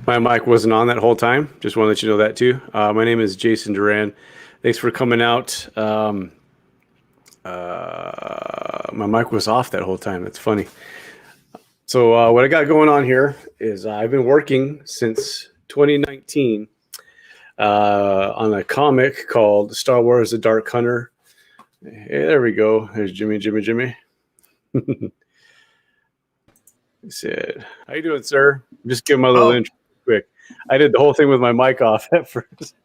My mic wasn't on that whole time. Just want to let you know that too. My name is Jason Duran. Thanks for coming out. My mic was off that whole time. That's funny. So what I got going on here is I've been working since 2019 on a comic called Star Wars: The Dark Hunter. Hey, there we go. There's Jimmy. He said, "How you doing, sir?" Just give him a little intro quick. I did the whole thing with my mic off at first.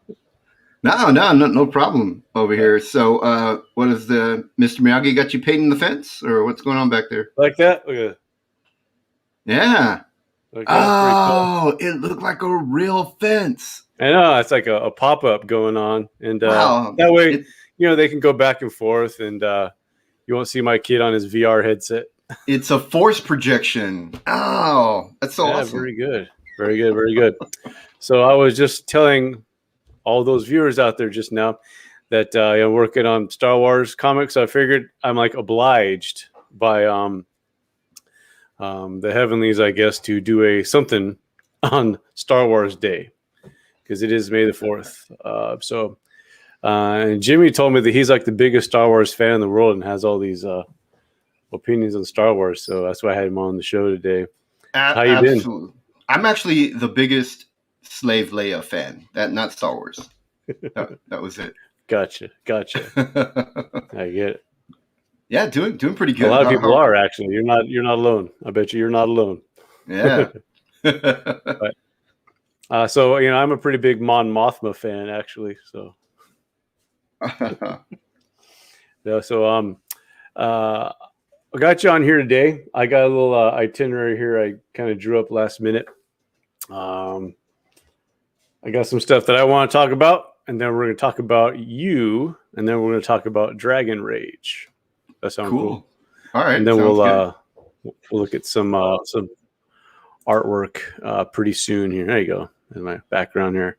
No problem over here. So, what is the Mr. Miyagi got you painting the fence, or what's going on back there? Like that? Look at it. Yeah. Like that. It looked like a real fence. I know, it's like a pop-up going on, and Wow. that way, they can go back and forth, and you won't see my kid on his VR headset. It's a force projection. Oh, that's so awesome. Very good. So I was just telling all those viewers out there just now that I'm working on Star Wars comics. I figured I'm like obliged by the heavenlies, I guess, to do something on Star Wars Day, because it is May the 4th. And Jimmy told me that he's like the biggest Star Wars fan in the world and has all these opinions on Star Wars. So that's why I had him on the show today. How you been? I'm actually the biggest Slave Leia fan. Not Star Wars. That was it. Gotcha. I get it. Yeah, doing pretty good. A lot of people are actually. You're not alone. I bet you're not alone. Yeah. So I'm a pretty big Mon Mothma fan actually. So. Yeah. So I got you on here today. I got a little itinerary here. I kind of drew up last minute. I got some stuff that I want to talk about, and then we're going to talk about you, and then we're going to talk about Dragonrage. That sounds cool. All right, and then we'll look at some artwork pretty soon here. There you go. In my background here.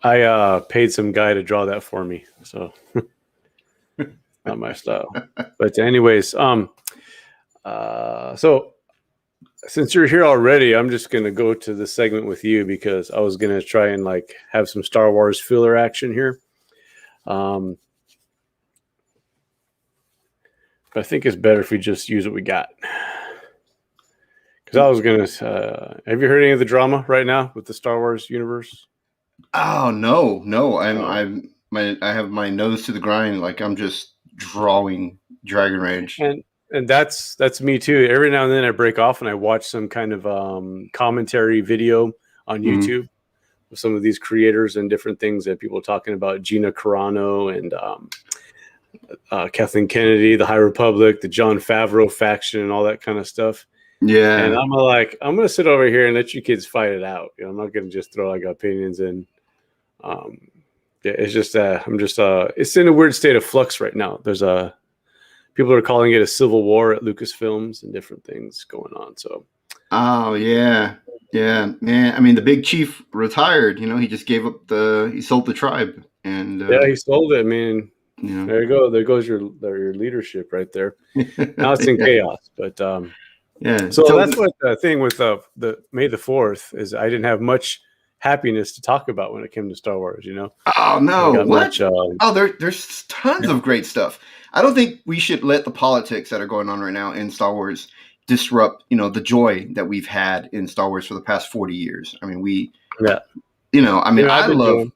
I paid some guy to draw that for me, so not my style. But anyways, so since you're here already, I'm just going to go to the segment with you because I was going to try and like have some Star Wars filler action here. But I think it's better if we just use what we got. Because I was going to, have you heard any of the drama right now with the Star Wars universe? Oh, no. I have my nose to the grind. Like I'm just drawing Dragonrage. And that's me too. Every now and then I break off and I watch some kind of commentary video on YouTube with some of these creators and different things that people are talking about. Gina Carano and Kathleen Kennedy, the High Republic, the Jon Favreau faction, and all that kind of stuff. Yeah. And I'm like, I'm going to sit over here and let you kids fight it out. I'm not going to just throw like opinions in. It's just it's in a weird state of flux right now. There's people are calling it a civil war at Lucasfilms and different things going on. So, oh yeah, man. I mean, the big chief retired. He just gave up he sold the tribe, and he sold it. I mean, there you go. There goes your leadership right there. Now it's in chaos, but yeah. So that's what the thing with the May the 4th is. I didn't have much happiness to talk about when it came to Star Wars. Oh no! What? There's tons of great stuff. I don't think we should let the politics that are going on right now in Star Wars disrupt, the joy that we've had in Star Wars for the past 40 years. I mean, I love.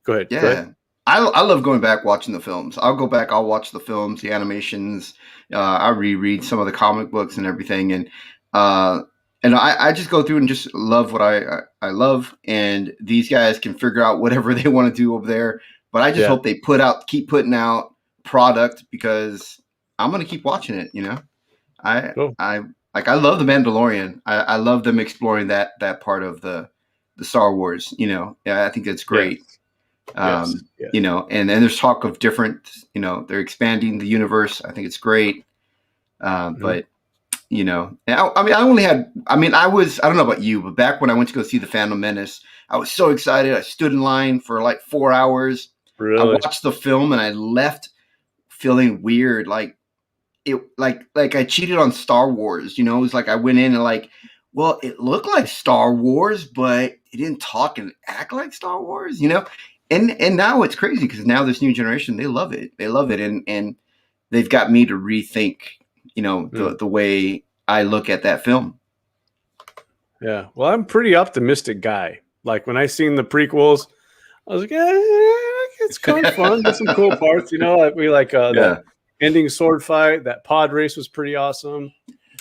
Go ahead. Yeah. Go ahead. I love going back watching the films. I'll go back. I'll watch the films, the animations. I reread some of the comic books and everything, and I just go through and just love what I love. And these guys can figure out whatever they want to do over there. But I just hope they keep putting out product, because I'm gonna keep watching it. I love the Mandalorian. I love them exploring that part of the Star Wars. I think that's great. Yes. And then there's talk of different. They're expanding the universe. I think it's great. But I don't know about you, but back when I went to go see The Phantom Menace, I was so excited. I stood in line for like 4 hours. Really? I watched the film and I left feeling weird. Like I cheated on Star Wars. It was like I went in and like well, it looked like Star Wars, but it didn't talk and act like Star Wars, you know? And now it's crazy because now this new generation, they love it. They love it. And they've got me to rethink, the way I look at that film. Yeah. Well, I'm a pretty optimistic guy. Like when I seen the prequels, I was like, it's kind of fun. There's some cool parts, Like we like that ending sword fight. That pod race was pretty awesome.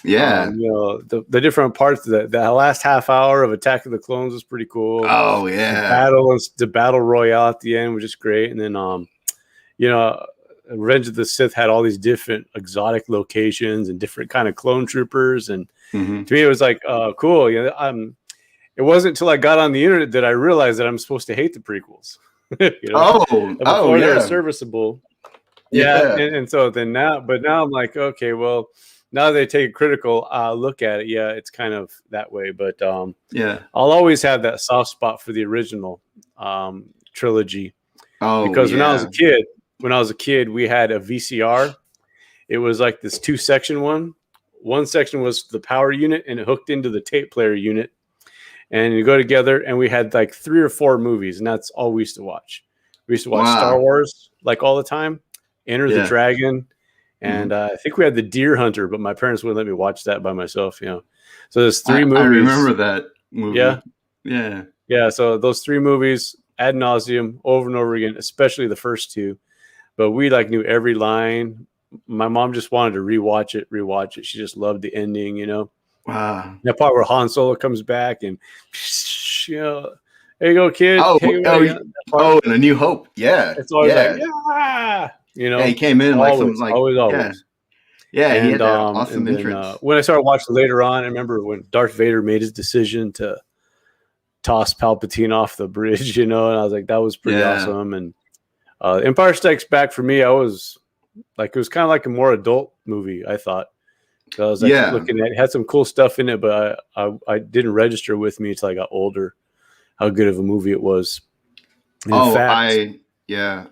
Yeah. The different parts. The last half hour of Attack of the Clones was pretty cool. Oh yeah. The battle royale at the end was just great. And then Revenge of the Sith had all these different exotic locations and different kind of clone troopers. And to me, it was like cool. It wasn't until I got on the internet that I realized that I'm supposed to hate the prequels. Before they were serviceable. Yeah. And so then now I'm like, okay, well, now they take a critical look at it. Yeah, it's kind of that way. But I'll always have that soft spot for the original trilogy. Because when I was a kid, we had a VCR. It was like this 2-section one. One section was the power unit, and it hooked into the tape player unit. And you go together, and we had like 3 or 4 movies, and that's all we used to watch. We used to watch Star Wars like all the time, Enter the Dragon, and I think we had the Deer Hunter, but my parents wouldn't let me watch that by myself. So there's 3 movies. I remember that movie. Yeah. So those 3 movies ad nauseum, over and over again, especially the first 2. But we like knew every line. My mom just wanted to rewatch it. She just loved the ending, Wow. That part where Han Solo comes back and, there you go, kid. And A New Hope. Yeah. It's always like, yeah. He came in always. Yeah, and, he had that awesome entrance. When I started watching later on, I remember when Darth Vader made his decision to toss Palpatine off the bridge, and I was like, that was pretty awesome. And Empire Strikes Back for me, I was like, it was kind of like a more adult movie, I thought. So I was like looking at it, had some cool stuff in it, but I didn't register with me until I got older how good of a movie it was. I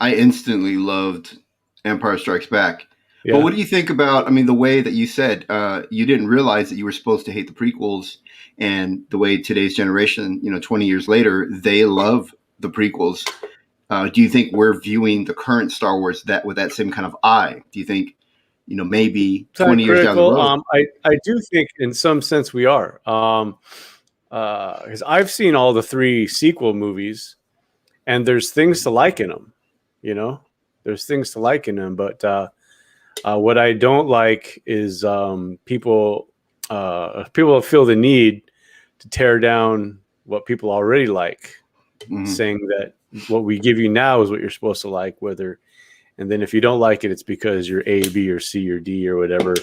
instantly loved Empire Strikes Back. Yeah. But what do you think about, the way that you said you didn't realize that you were supposed to hate the prequels, and the way today's generation, 20 years later, they love the prequels. Do you think we're viewing the current Star Wars with that same kind of eye? Do you think, maybe 20 years down the road? I do think in some sense we are. Because I've seen all the 3 sequel movies, and there's things to like in them. There's things to like in them. But what I don't like is people feel the need to tear down what people already like, saying that what we give you now is what you're supposed to like, and then if you don't like it, it's because you're A, B, or C, or D, or whatever.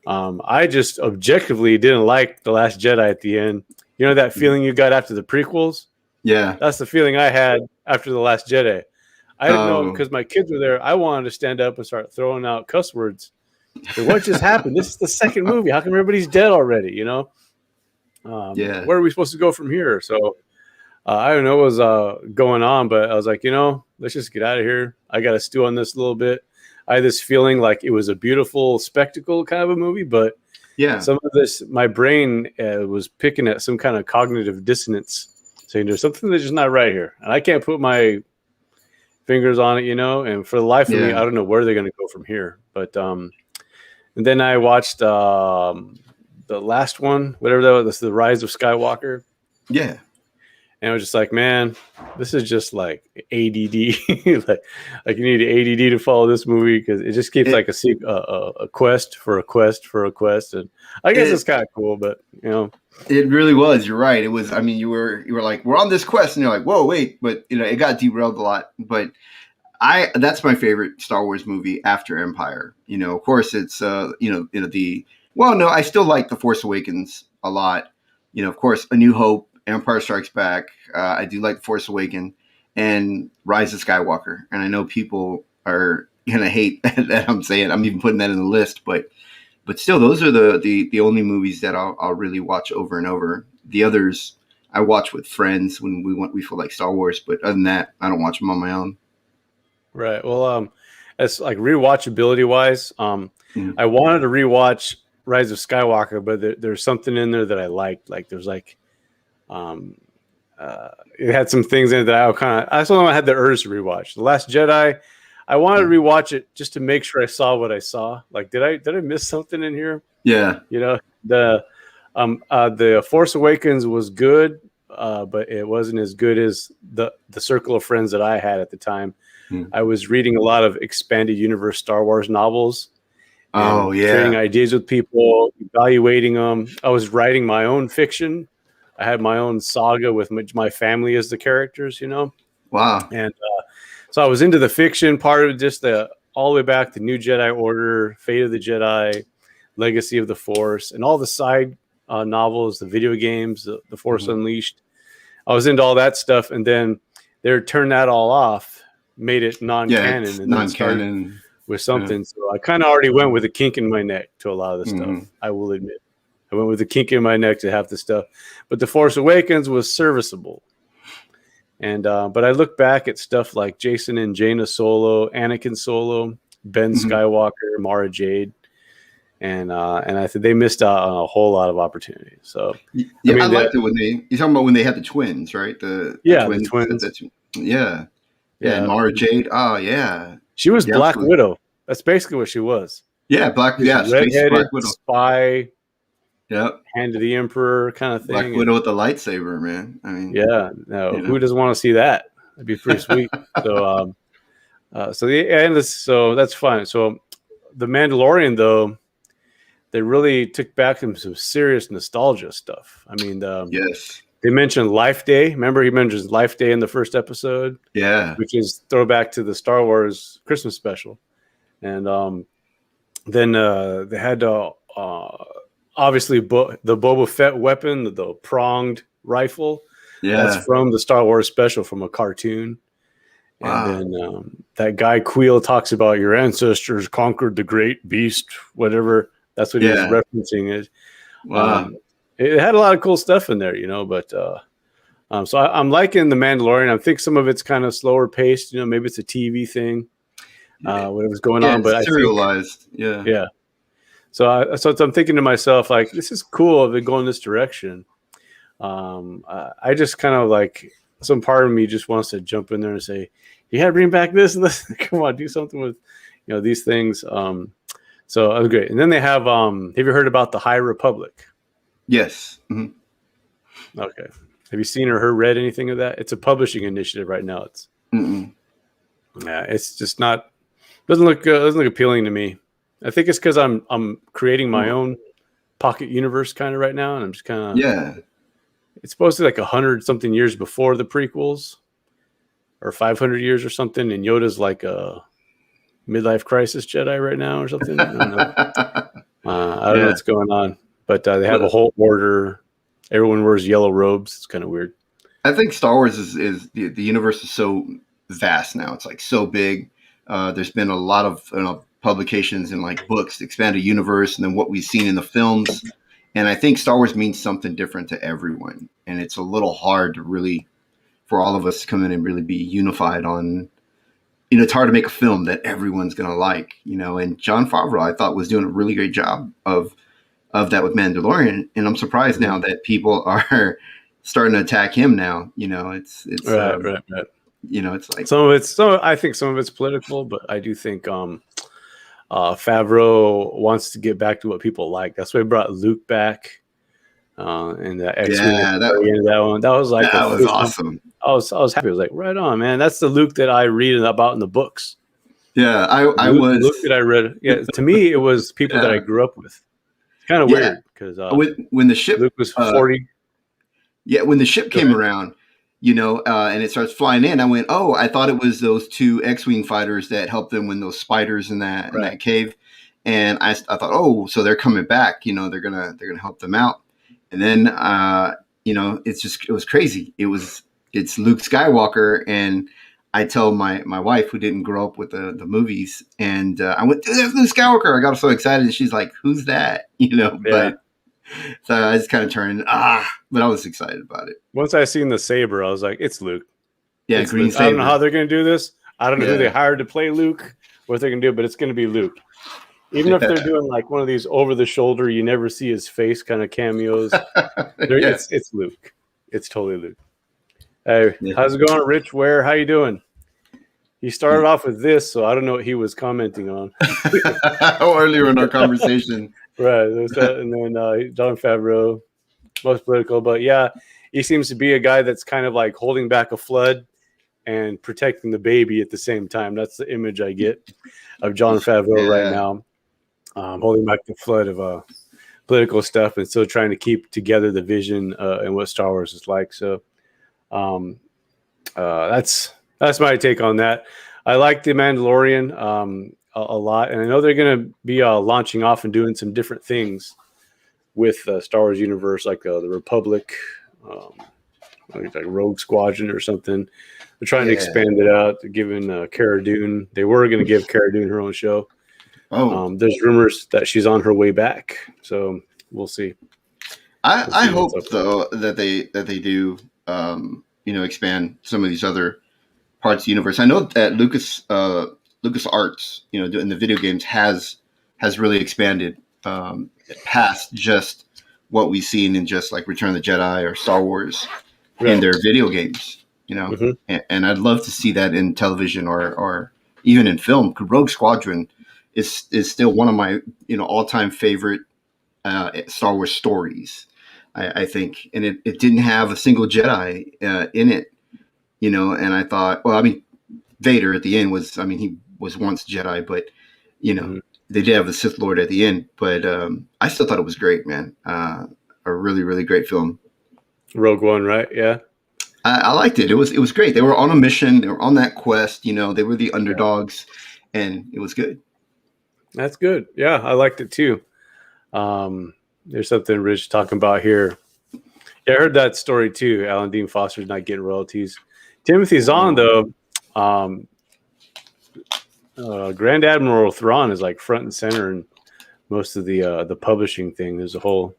I just objectively didn't like The Last Jedi at the end. That feeling you got after the prequels? Yeah. That's the feeling I had after The Last Jedi. I didn't know, because my kids were there. I wanted to stand up and start throwing out cuss words. Like, what just happened? This is the second movie. How come everybody's dead already? Where are we supposed to go from here? So I don't know what was going on, but I was like, let's just get out of here. I got to stew on this a little bit. I had this feeling like it was a beautiful spectacle kind of a movie, but some of this, my brain was picking at some kind of cognitive dissonance, saying there's something that's just not right here. And I can't put my fingers on it, and for the life of me, I don't know where they're going to go from here. But and then I watched the last one, whatever that was, The Rise of Skywalker. Yeah. And I was just like, man, this is just like ADD. like you need ADD to follow this movie, because it just keeps like a quest for a quest for a quest. And I guess it's kind of cool, but it really was. You're right. It was. You were like, we're on this quest, and you're like, whoa, wait, but it got derailed a lot. But that's my favorite Star Wars movie after Empire. Of course, it's I still like The Force Awakens a lot. Of course, A New Hope, Empire Strikes Back. I do like The Force Awakens and Rise of Skywalker. And I know people are going to hate that I'm saying, I'm even putting that in the list, but still, those are the only movies that I'll really watch over and over. The others I watch with friends when we feel like Star Wars, but other than that, I don't watch them on my own. Right. Well, as like rewatchability wise, I wanted to rewatch Rise of Skywalker, but there's something in there that I liked. Like there's like, it had some things in it that I still had the urge to rewatch. The Last Jedi, I wanted to rewatch it just to make sure I saw what I saw. Like, did I miss something in here? Yeah. You know, the Force Awakens was good, but it wasn't as good as the circle of friends that I had at the time. I was reading a lot of expanded universe Star Wars novels. Oh, yeah. Trading ideas with people, evaluating them. I was writing my own fiction. I had my own saga with my family as the characters, you know? Wow. And so I was into the fiction part of just all the way back to New Jedi Order, Fate of the Jedi, Legacy of the Force, and all the side novels, the video games, the Force Unleashed. I was into all that stuff. And then they turned that all off, made it non-canon. Yeah, and non-canon. With something. So I kind of already went with a kink in my neck to a lot of the stuff. I will admit. I went with a kink in my neck to half the stuff. But The Force Awakens was serviceable. And but I look back at stuff like Jason and Jaina Solo, Anakin Solo, Ben Skywalker, Mara Jade. And I think they missed out on a whole lot of opportunities. So I liked it when you're talking about when they had the twins, right? The twins. Yeah. And Mara Jade. Oh yeah. She was Black Widow. That's basically what she was. Yeah, Black Widow. Spy. Yep. Hand to the Emperor kind of thing. Black Widow with the lightsaber, man. I mean, who doesn't want to see that? That'd be pretty sweet. So that's fine. So the Mandalorian, though, they really took back some serious nostalgia stuff. I mean, yes. They mentioned Life Day. Remember, he mentions Life Day in the first episode. Yeah. Which is throwback to the Star Wars Christmas special. And then they had obviously the Boba Fett weapon, the pronged rifle. Yeah. That's from the Star Wars special from a cartoon. Wow. And then that guy Queel talks about your ancestors conquered the great beast, whatever. That's what he was referencing it. Wow. It had a lot of cool stuff in there, you know, but so I'm liking The Mandalorian. I think some of it's kind of slower paced, you know, maybe it's a TV thing, whatever's going on, but serialized. Yeah. So I'm thinking to myself, like, this is cool if they go in this direction. I just kind of like, some part of me just wants to jump in there and say, you had to bring back this and this. Come on, do something with, you know, these things. So that was great. And then they have you heard about the High Republic? Yes. Mm-hmm. Okay. Have you seen or read anything of that? It's a publishing initiative right now. It's just not, doesn't look appealing to me. I think it's because I'm creating my own pocket universe kind of right now, and I'm just kind of It's supposed to be like 100 something years before the prequels, or 500 years or something, and Yoda's like a midlife crisis Jedi right now or something. I don't know. I don't know what's going on. But they have a whole order. Everyone wears yellow robes. It's kind of weird. I think Star Wars is the universe is so vast now. It's like so big. There's been a lot of publications and like books, expanded universe, and then what we've seen in the films. And I think Star Wars means something different to everyone. And it's a little hard to really, for all of us to come in and really be unified on, you know, it's hard to make a film that everyone's going to like, you know, and Jon Favreau, I thought, was doing a really great job of that with Mandalorian. And I'm surprised now that people are starting to attack him now. You know, it's right. You know, it's like I think some of it's political, but I do think Favreau wants to get back to what people like. That's why he brought Luke back. And the X-Men that one. That was like that was awesome. I was happy. I was like, right on, man. That's the Luke that I read about in the books. Yeah, I was Luke that I read. Yeah, to me, it was people that I grew up with. Kind of weird because when the ship Luke was 40. When the ship came around, you know, and it starts flying in, I went, oh, I thought it was those two X-wing fighters that helped them win those spiders in that cave, and I thought, oh, so they're coming back, you know, they're gonna help them out, and then you know, it was crazy. It's Luke Skywalker, and I tell my wife, who didn't grow up with the movies, and I went, dude, that's Luke Skywalker. I got so excited, and she's like, who's that? You know, but so I just kind of turned, but I was excited about it. Once I seen the saber, I was like, it's Luke. Yeah, it's green Luke. saber. I don't know how they're going to do this. I don't know who they hired to play Luke, what they're going to do, but it's going to be Luke. Even if they're doing like one of these over the shoulder, you never see his face kind of cameos. Yeah. It's Luke. It's totally Luke. Hey, Yeah. how's it going, Rich? Where? How you doing? He started off with this, so I don't know what he was commenting on. Earlier in our conversation. Right. And then John Favreau, most political. But yeah, he seems to be a guy that's kind of like holding back a flood and protecting the baby at the same time. That's the image I get of John Favreau right now, holding back the flood of political stuff and still trying to keep together the vision and what Star Wars is like. So that's my take on that. I like The Mandalorian a lot, and I know they're going to be launching off and doing some different things with Star Wars universe, like the Republic, like Rogue Squadron or something. They're trying to expand it out. They're giving Cara Dune. They were going to give Cara Dune her own show. There's rumors that she's on her way back, so we'll see. I hope though that they do expand some of these other parts of the universe. I know that Lucas Arts, in the video games has really expanded past just what we've seen in just like Return of the Jedi or Star Wars in their video games. And I'd love to see that in television or even in film. Rogue Squadron is still one of my all-time favorite Star Wars stories. I think, and it didn't have a single Jedi in it, and I thought, well, I mean, Vader at the end he was once Jedi, but they did have the Sith Lord at the end, but I still thought it was great, man. A really, really great film. Rogue One, right? Yeah. I liked it. It was great. They were on a mission. They were on that quest. They were the underdogs, and it was good. That's good. Yeah, I liked it too. There's something Rich talking about here. Yeah, I heard that story too. Alan Dean Foster's not getting royalties. Timothy Zahn, though, Grand Admiral Thrawn is like front and center in most of the publishing thing. There's a whole.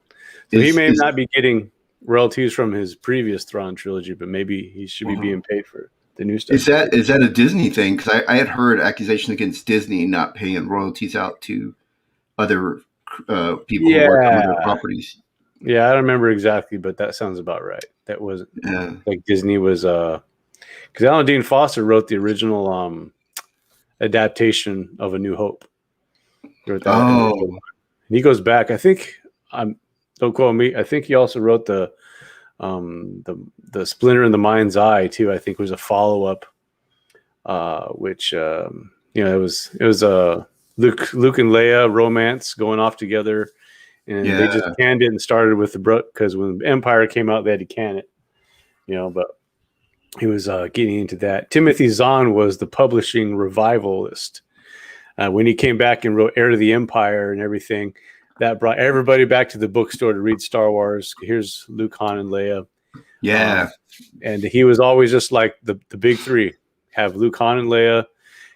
So he may not be getting royalties from his previous Thrawn trilogy, but maybe he should be being paid for the new stuff. Is that a Disney thing? Because I had heard accusations against Disney not paying royalties out to other people who work on their properties. Yeah, I don't remember exactly, but that sounds about right. That was like Disney was because Alan Dean Foster wrote the original adaptation of A New Hope. And he goes back. I think don't quote me. I think he also wrote the Splinter in the Mind's Eye too. I think was a follow up, which it was Luke and Leia romance going off together, and they just canned it and started with the because when Empire came out, they had to can it, But he was getting into that. Timothy Zahn was the publishing revivalist. When he came back and wrote Heir to the Empire and everything, that brought everybody back to the bookstore to read Star Wars. Here's Luke, Han, and Leia. Yeah. And he was always just like the big three. Have Luke, Han, and Leia,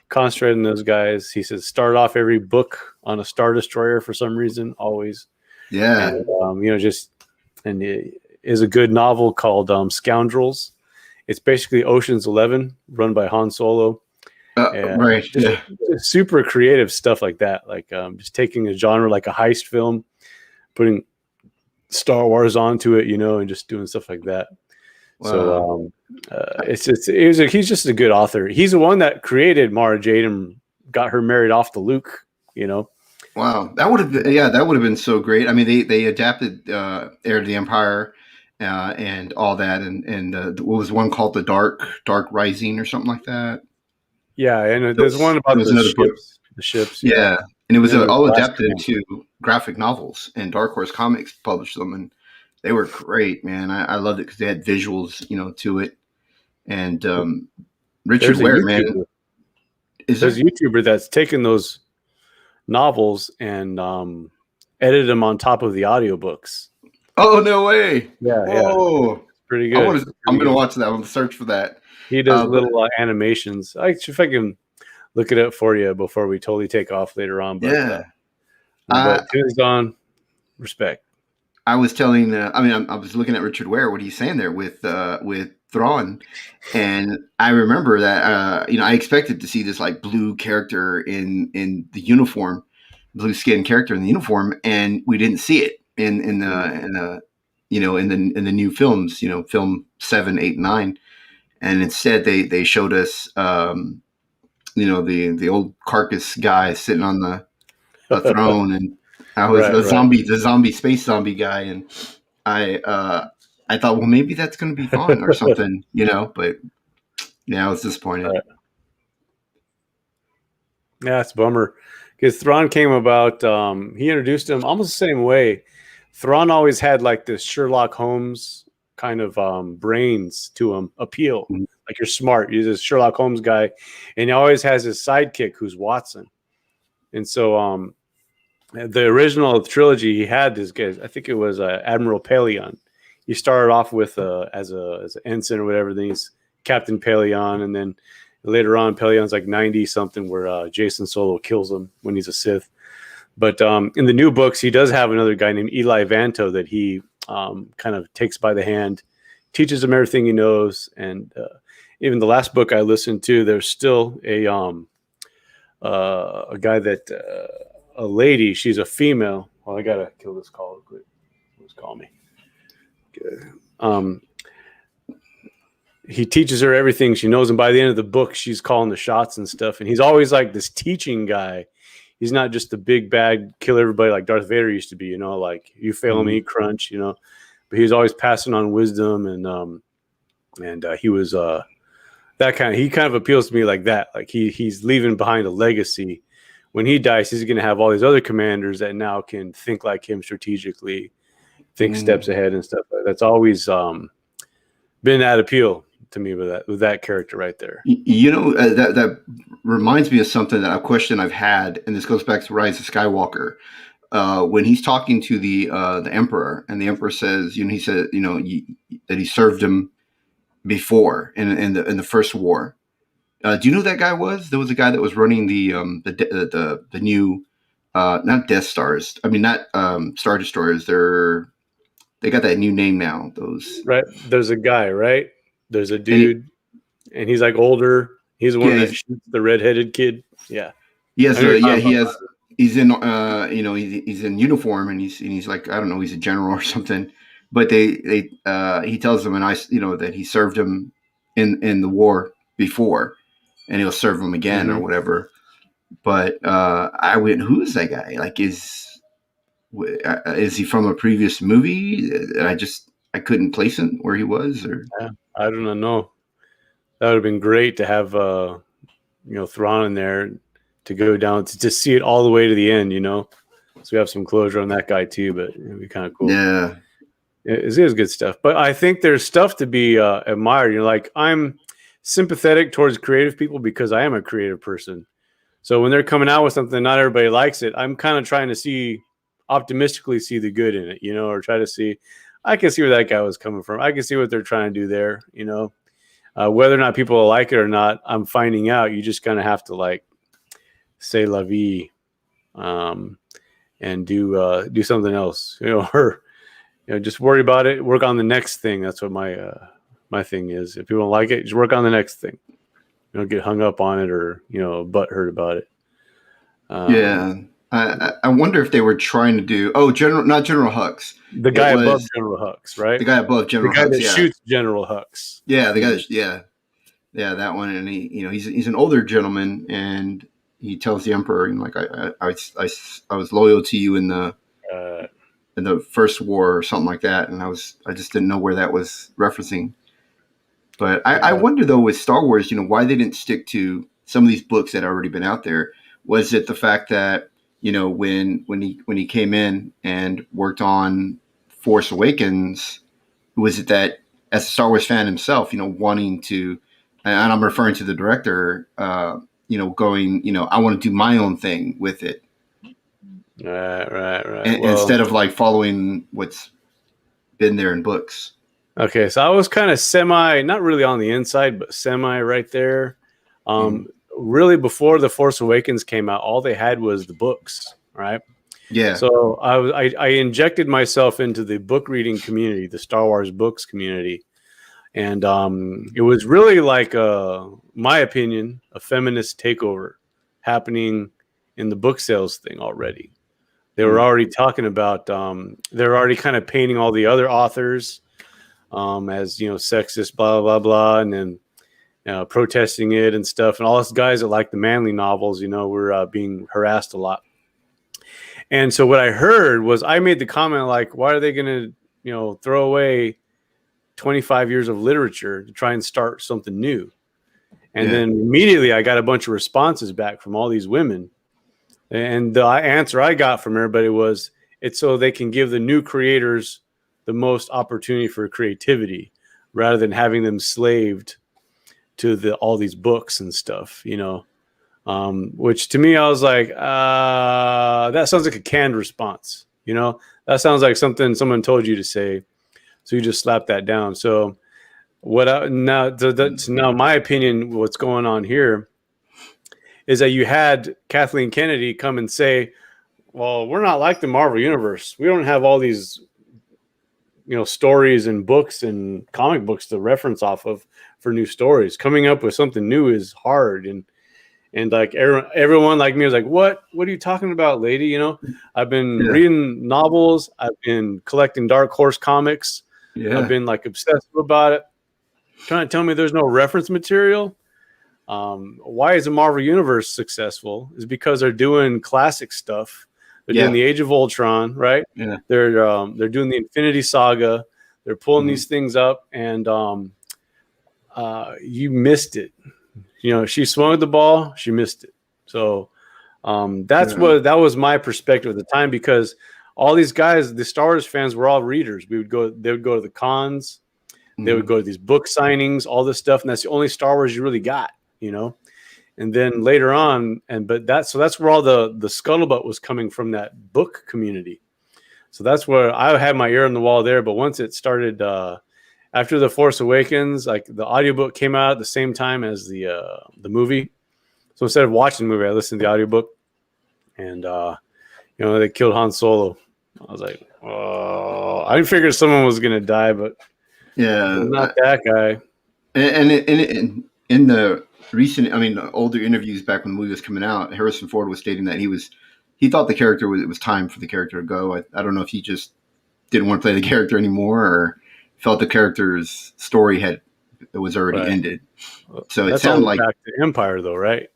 concentrate on those guys. He says start off every book on a Star Destroyer for some reason, always. Yeah. And, it is a good novel called Scoundrels. It's basically Ocean's 11 run by Han Solo. Right. Just super creative stuff like that. Like just taking a genre like a heist film, putting Star Wars onto it, and just doing stuff like that. Wow. So he's just a good author. He's the one that created Mara Jade and got her married off to Luke, Wow. That would have been so great. I mean, they adapted Heir to the Empire and all that, and what was one called the Dark Rising or something like that. Yeah, and there's one about the ships. Yeah, and it was all adapted into graphic novels, and Dark Horse Comics published them, and they were great, man. I loved it because they had visuals, to it. And Richard Ware, man, there's a YouTuber that's taken those novels and edited them on top of the audiobooks. Oh, no way! Yeah, oh, it's pretty good. I'm gonna watch that. I'm gonna search for that. He does little animations. If I can look it up for you before we totally take off later on. But, but Tim's on respect. I was telling, I was looking at Richard Ware, what he's saying there with Thrawn, and I remember that, I expected to see this like blue character in the uniform, blue skin character in the uniform, and we didn't see it in the in the new films, film 7, 8, 9, and instead they showed us the old carcass guy sitting on the throne, and I was Right, right. the space zombie guy, and I thought, well, maybe that's going to be fun or something, but yeah, I was disappointed. Right. Yeah, it's a bummer because Thrawn came about. He introduced him almost the same way. Thrawn always had like this Sherlock Holmes kind of brains to him, appeal. Mhm. Like you're smart. You're this Sherlock Holmes guy, and he always has his sidekick who's Watson. And so the original trilogy, he had this guy. I think it was Admiral Paleon. He started off with as an ensign or whatever. Then he's Captain Paleon, and then later on, Paleon's like 90 something, where Jason Solo kills him when he's a Sith. But in the new books, he does have another guy named Eli Vanto that he kind of takes by the hand, teaches him everything he knows. And even the last book I listened to, there's still a guy that a lady, she's a female. Well, I gotta kill this call real quick. Just call me. Good. He teaches her everything she knows, and by the end of the book, she's calling the shots and stuff. And he's always like this teaching guy. He's not just the big bad kill everybody like Darth Vader used to be, like you fail me, crunch, But he was always passing on wisdom, and he was that kind of. He kind of appeals to me like that. Like he's leaving behind a legacy. When he dies, he's going to have all these other commanders that now can think like him strategically, think steps ahead and stuff. That's always been that appeal to me with that character right there. That reminds me of something, that a question I've had, and this goes back to Rise of Skywalker. When he's talking to the Emperor, and the Emperor says, he said, that he served him before in the first war. Do you know who that guy was? There was a guy that was running the new not Death Stars. I mean, not Star Destroyers. They got that new name now. Those, right? There's a guy, right? There's a dude, and he's like older. He's the one that shoots the redheaded kid. Yeah. Yes. He's in he's in uniform, and he's like, I don't know, he's a general or something. But he tells them, and that he served him in the war before, and he'll serve him again or whatever. But I went, who is that guy? Like, is he from a previous movie? I couldn't place him where he was, or I don't know. That would have been great to have Thrawn in there to go down to just see it all the way to the end. So we have some closure on that guy too. But it'd be kind of cool. Yeah, it is good stuff. But I think there's stuff to be admired. Like, I'm sympathetic towards creative people because I am a creative person. So when they're coming out with something, not everybody likes it. I'm kind of trying to optimistically see the good in it, or try to see. I can see where that guy was coming from. I can see what they're trying to do there, whether or not people will like it or not, I'm finding out. You just kind of have to say la vie, and do something else, or just worry about it. Work on the next thing. That's what my thing is. If people don't like it, just work on the next thing. Get hung up on it or butt hurt about it. Yeah. I wonder if they were trying to do not General Hux. The guy above General Hux, right? The guy above General Hux. The guy that shoots General Hux. Yeah, the guy that one. And he's an older gentleman, and he tells the Emperor, I was loyal to you in the first war or something like that, and I just didn't know where that was referencing. But I wonder though, with Star Wars, why they didn't stick to some of these books that had already been out there. Was it the fact that when he came in and worked on Force Awakens, was it that as a Star Wars fan himself, wanting to, and I'm referring to the director, going, I want to do my own thing with it. Right. Instead of following what's been there in books. Okay, so I was kind of not really on the inside, but semi right there. Really, before The Force Awakens came out, all they had was the books, right? Yeah. So I injected myself into the book reading community, the Star Wars books community, and it was really my opinion, a feminist takeover happening in the book sales thing already. They were already talking about, they're already kind of painting all the other authors as, sexist, blah, blah, blah, and then protesting it and stuff. And all us guys that like the manly novels, were being harassed a lot. And so what I heard was, I made the comment like, why are they going to, throw away 25 years of literature to try and start something new? And then immediately I got a bunch of responses back from all these women. And the answer I got from everybody was, it's so they can give the new creators the most opportunity for creativity rather than having them slaved to all these books and stuff, which to me, I was like, that sounds like a canned response. That sounds like something someone told you to say. So you just slap that down. So now my opinion, what's going on here is that you had Kathleen Kennedy come and say, well, we're not like the Marvel Universe. We don't have all these, stories and books and comic books to reference off of for new stories. Coming up with something new is hard. And like everyone like me was like, what are you talking about, lady? I've been reading novels. I've been collecting Dark Horse comics. Yeah. I've been like obsessive about it. Trying to tell me there's no reference material. Why is the Marvel Universe successful? Is because they're doing classic stuff. They're doing the Age of Ultron, right? Yeah. They're doing the Infinity Saga. They're pulling these things up, and you missed it. She swung at the ball, she missed it. So that was my perspective at the time, because all these guys, the Star Wars fans, were all readers. They would go to the cons, they would go to these book signings, all this stuff, and that's the only Star Wars you really got, And then later on, that's where all the scuttlebutt was coming from, that book community. So that's where I had my ear on the wall there. But once it started, after The Force Awakens, like the audiobook came out at the same time as the movie. So instead of watching the movie, I listened to the audiobook, and they killed Han Solo. I was like, oh, I figured someone was gonna die, but not that guy. And in the recent, older interviews back when the movie was coming out, Harrison Ford was stating that he thought the character it was time for the character to go. I don't know if he just didn't want to play the character anymore, or felt the character's story was already ended. So it sounded like back to Empire, though, right?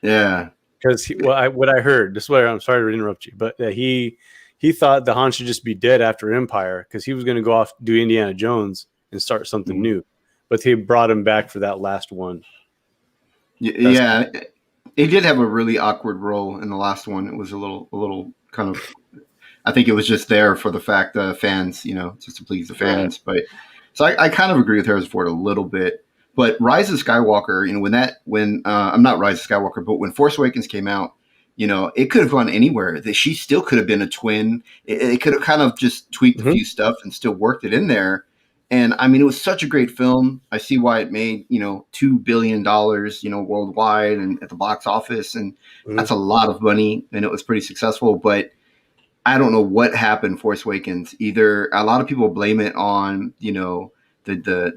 Yeah, because what I heard, this is where I'm sorry to interrupt you, but that he thought the Han should just be dead after Empire, because he was going to go off do Indiana Jones and start something new, but he brought him back for that last one. Yeah, he did have a really awkward role in the last one. It was a little kind of, I think it was just there for the fact fans, just to please the fans. Yeah. But so I kind of agree with Harrison Ford a little bit. But Rise of Skywalker, I'm not Rise of Skywalker, but when Force Awakens came out, it could have gone anywhere. She still could have been a twin. It could have kind of just tweaked a few stuff and still worked it in there. And it was such a great film. I see why it made, $2 billion, worldwide and at the box office. And that's a lot of money, and it was pretty successful. But I don't know what happened Force Awakens. Either a lot of people blame it on, the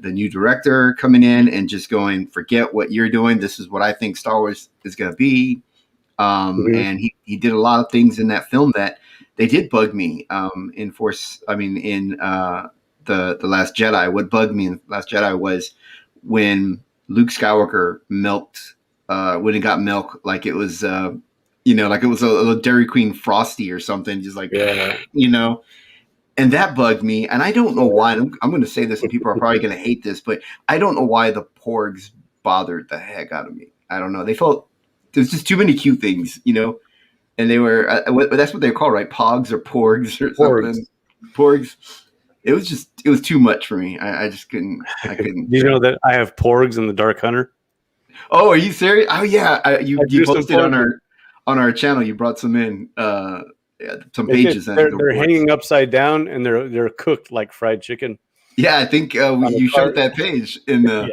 new director coming in and just going, forget what you're doing. This is what I think Star Wars is going to be. And he did a lot of things in that film that they did bug me in The Last Jedi. What bugged me in Last Jedi was when Luke Skywalker when he got milk, like it was, like it was a little Dairy Queen Frosty or something, just like, and that bugged me. And I don't know why. I'm going to say this, and people are probably going to hate this, but I don't know why the Porgs bothered the heck out of me. I don't know. They felt there's just too many cute things, and they were, that's what they're called, right? Pogs or Porgs or something. Porgs. It was too much for me. I just couldn't. Do you know that I have Porgs in the Dark Hunter? Oh, are you serious? Oh yeah, you posted on our channel. You brought some in, some pages. They're hanging upside down, and they're cooked like fried chicken. Yeah, I think you showed that page in the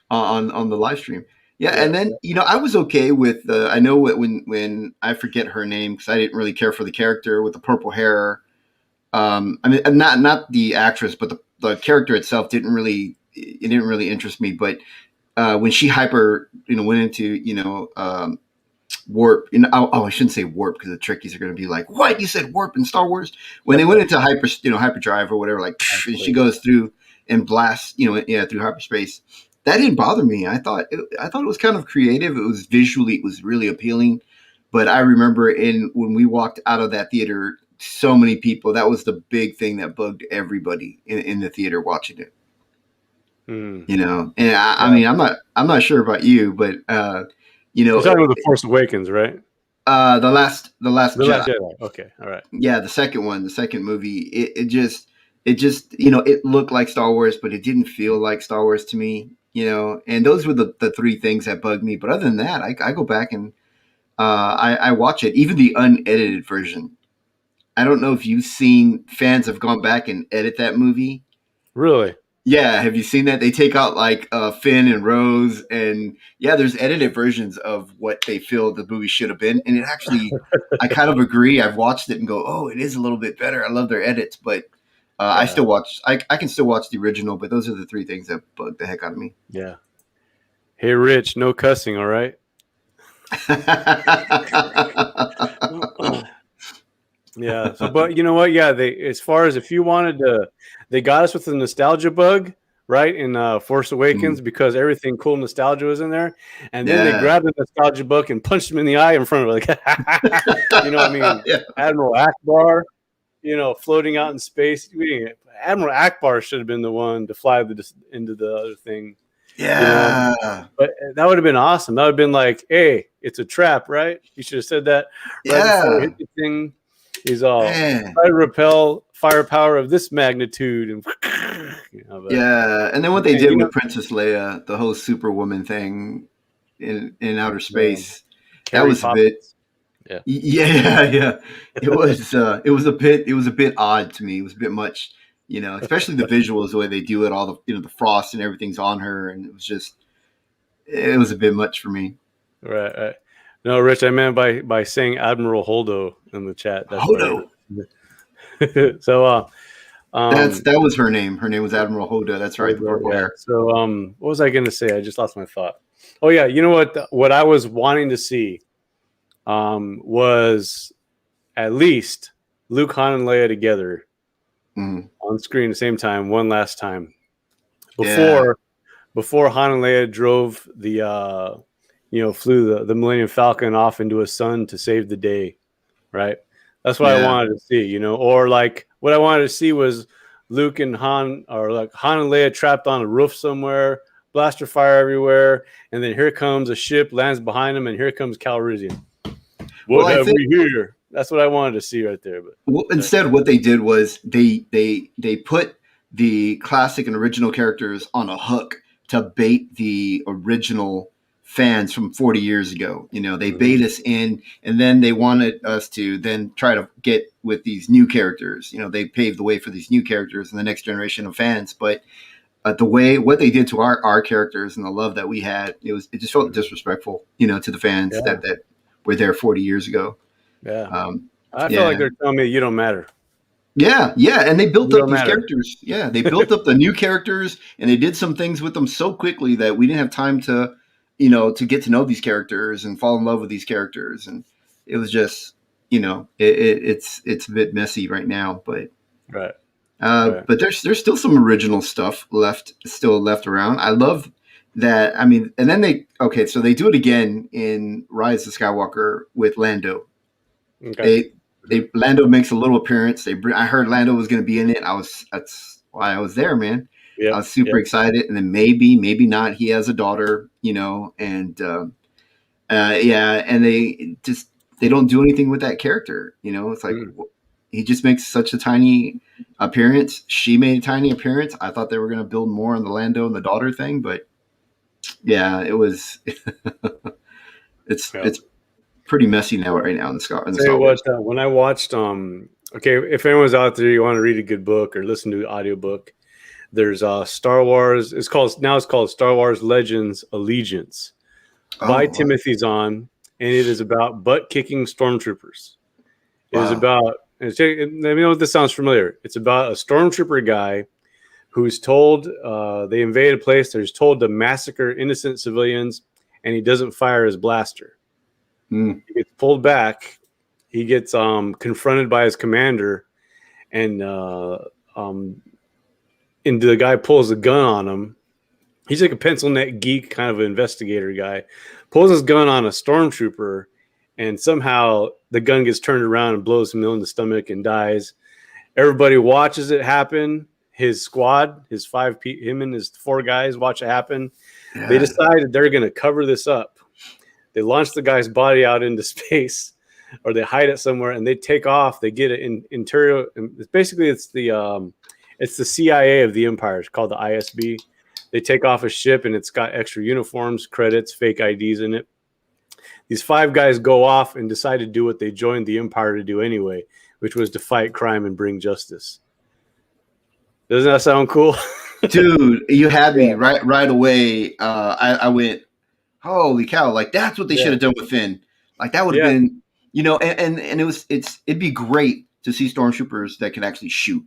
on the live stream. Yeah, and then I was okay with. I know when I forget her name, because I didn't really care for the character with the purple hair. Not the actress, but the character itself didn't really interest me. But when she went into warp. I shouldn't say warp because the Trekkies are going to be like, "What you said warp in Star Wars?" When they went into hyperdrive or whatever, like, and she goes through and blasts, through hyperspace. That didn't bother me. I thought it was kind of creative. It was visually, it was really appealing. But I remember when we walked out of that theater, so many people. That was the big thing that bugged everybody in the theater watching it. Mm. And I mean, I'm not sure about you, but you're talking about the Force Awakens, right? The last The Last Jedi. Jedi. Okay, all right. Yeah, the second movie. It just it looked like Star Wars, but it didn't feel like Star Wars to me. And those were the three things that bugged me. But other than that, I go back and I watch it, even the unedited version. I don't know if you've seen, fans have gone back and edit that movie. Really? Yeah, have you seen that? They take out like Finn and Rose, and yeah, there's edited versions of what they feel the movie should have been, and it actually, I kind of agree. I've watched it and go, oh, it is a little bit better. I love their edits, but I still watch. I can still watch the original, but those are the three things that bug the heck out of me. Yeah. Hey, Rich, no cussing, all right? Yeah. So, but you know what? Yeah, as far as if you wanted to, they got us with the nostalgia bug, right? In Force Awakens, because everything cool nostalgia was in there, and then they grabbed the nostalgia book and punched him in the eye in front of like, you know what I mean? Yeah. Admiral Akbar, floating out in space. Admiral Akbar should have been the one to fly into the other thing. Yeah. But that would have been awesome. That would have been like, hey, it's a trap, right? You should have said that right before it hit the thing. He's all try to repel firepower of this magnitude, and and then what they did with Princess Leia, the whole Superwoman thing in outer space, that was Poppins. A bit, yeah. It was a bit odd to me. It was a bit much, especially the visuals, the way they do it, all the the frost and everything's on her, and it was a bit much for me. Right. No, Rich, I meant by saying Admiral Holdo in the chat. That's Holdo. So that was her name. Her name was Admiral Hoda. That's right. The purple hair. So what was I going to say? I just lost my thought. Oh yeah, you know what I was wanting to see was at least Luke, Han, and Leia together on screen at the same time, one last time before Han and Leia drove the flew the Millennium Falcon off into a sun to save the day, right? That's what I wanted to see, or like what I wanted to see was Luke and Han, or like Han and Leia trapped on a roof somewhere, blaster fire everywhere, and then here comes a ship, lands behind them, and here comes Calrissian. What have we here? That's what I wanted to see right there. But instead, what they did was they put the classic and original characters on a hook to bait the original fans from 40 years ago. They bait us in, and then they wanted us to then try to get with these new characters. They paved the way for these new characters and the next generation of fans. But what they did to our characters and the love that we had, it just felt disrespectful, to the fans that were there 40 years ago. Yeah. I feel like they're telling me you don't matter. Yeah, and they built up these characters. Yeah, they built up the new characters, and they did some things with them so quickly that we didn't have time to to get to know these characters and fall in love with these characters. And it was just, it's a bit messy right now, but but there's still some original stuff left around. I love that. I mean, and then so they do it again in Rise of Skywalker with Lando. Okay. Lando makes a little appearance. I heard Lando was going to be in it. That's why I was there, man. Yep, I was super excited. And then maybe not. He has a daughter, and and they don't do anything with that character. It's like he just makes such a tiny appearance. She made a tiny appearance. I thought they were going to build more on the Lando and the daughter thing, but yeah, it was. It's pretty messy right now in the Star Wars. When I watched if anyone's out there, you want to read a good book or listen to an audiobook, there's Star Wars. It's called Star Wars Legends Allegiance by Timothy Zahn, and it is about butt-kicking stormtroopers. It is about, let me know if this sounds familiar. It's about a stormtrooper guy who's told they invade a place. They're told to massacre innocent civilians, and he doesn't fire his blaster. Mm. He gets pulled back. He gets confronted by his commander, and the guy pulls a gun on him. He's like a pencil neck geek kind of investigator guy. Pulls his gun on a stormtrooper, and somehow the gun gets turned around and blows him in the stomach and dies. Everybody watches it happen. His squad, him and his 4 guys watch it happen. Yeah. They decided they're going to cover this up. They launch the guy's body out into space, or they hide it somewhere, and they take off. They get it in interior. Basically, it's the CIA of the Empire. It's called the ISB. They take off a ship, and it's got extra uniforms, credits, fake IDs in it. These 5 guys go off and decide to do what they joined the Empire to do anyway, which was to fight crime and bring justice. Doesn't that sound cool? Dude, you had me right away. I went, holy cow! Like that's what they should have done with Finn. Like that would have been, and it'd be great to see stormtroopers that can actually shoot,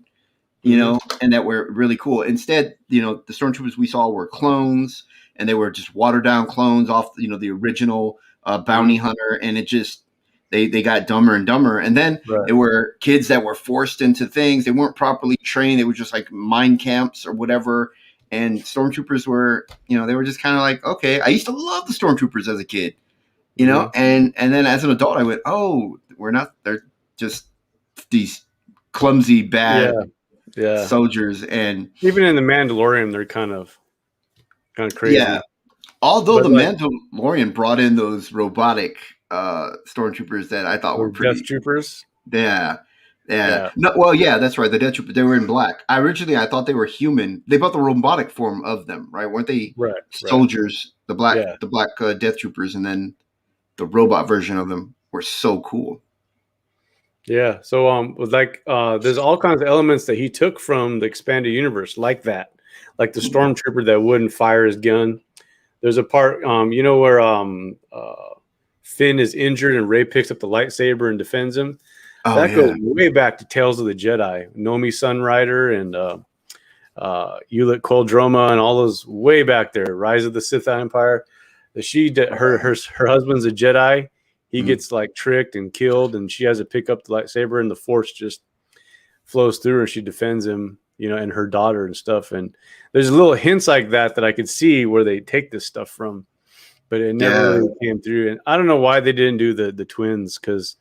and that were really cool. Instead, the stormtroopers we saw were clones, and they were just watered down clones off, the original bounty hunter, and it just they got dumber and dumber. And then there were kids that were forced into things. They weren't properly trained. They were just like mine camps or whatever. And stormtroopers were, they were just kind of like, okay. I used to love the stormtroopers as a kid, and then as an adult, I went, oh, they're just these clumsy, bad soldiers. And even in the Mandalorian, they're kind of crazy. Yeah. Although the Mandalorian brought in those robotic stormtroopers that I thought were pretty Death Troopers. Yeah. No, well, yeah, that's right. The Death Troopers, they were in black. I thought they were human. They brought the robotic form of them, right? Weren't they soldiers? The black Death Troopers, and then the robot version of them were so cool. Yeah. So there's all kinds of elements that he took from the expanded universe, like that, like the stormtrooper that wouldn't fire his gun. There's a part, where Finn is injured and Rey picks up the lightsaber and defends him. That goes way back to Tales of the Jedi, Nomi Sunrider and Ulic Qel-Droma and all those way back there. Rise of the Sith Empire. Her husband's a Jedi. He gets like tricked and killed, and she has to pick up the lightsaber, and the Force just flows through her. She defends him, and her daughter and stuff. And there's little hints like that I could see where they take this stuff from, but it never really came through. And I don't know why they didn't do the twins, because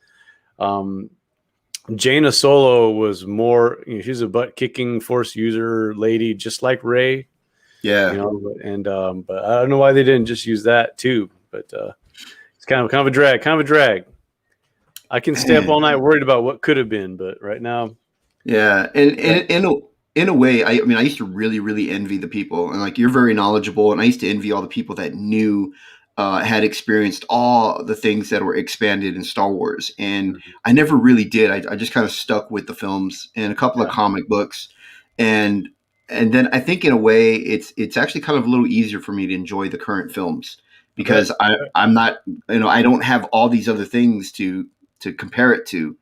Jaina Solo was more, she's a butt kicking Force user lady, just like Rey. Yeah. But I don't know why they didn't just use that too. But it's kind of a drag. I can stay up all night worried about what could have been, but right now. Yeah. And in a way, I used to really, really envy the people, and like, you're very knowledgeable, and I used to envy all the people that knew, had experienced all the things that were expanded in Star Wars. And I never really did. I just kind of stuck with the films and a couple of comic books. And then I think in a way it's actually kind of a little easier for me to enjoy the current films, because I'm not, I don't have all these other things to compare it to.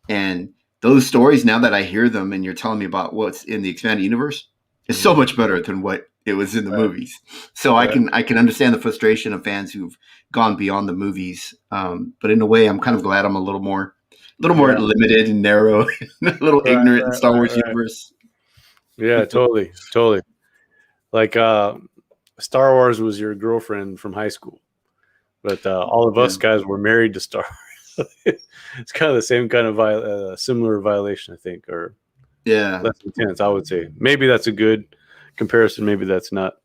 And those stories, now that I hear them and you're telling me about what's in the expanded universe, is so much better than what it was in the movies. So I can understand the frustration of fans who've gone beyond the movies. But in a way, I'm kind of glad I'm a little more limited and narrow, a little ignorant in Star Wars universe. Yeah, totally. Like Star Wars was your girlfriend from high school, but all of us guys were married to Star Wars. It's kind of the same kind of similar violation, I think, or less intense, I would say. Maybe that's a good comparison. Maybe that's not.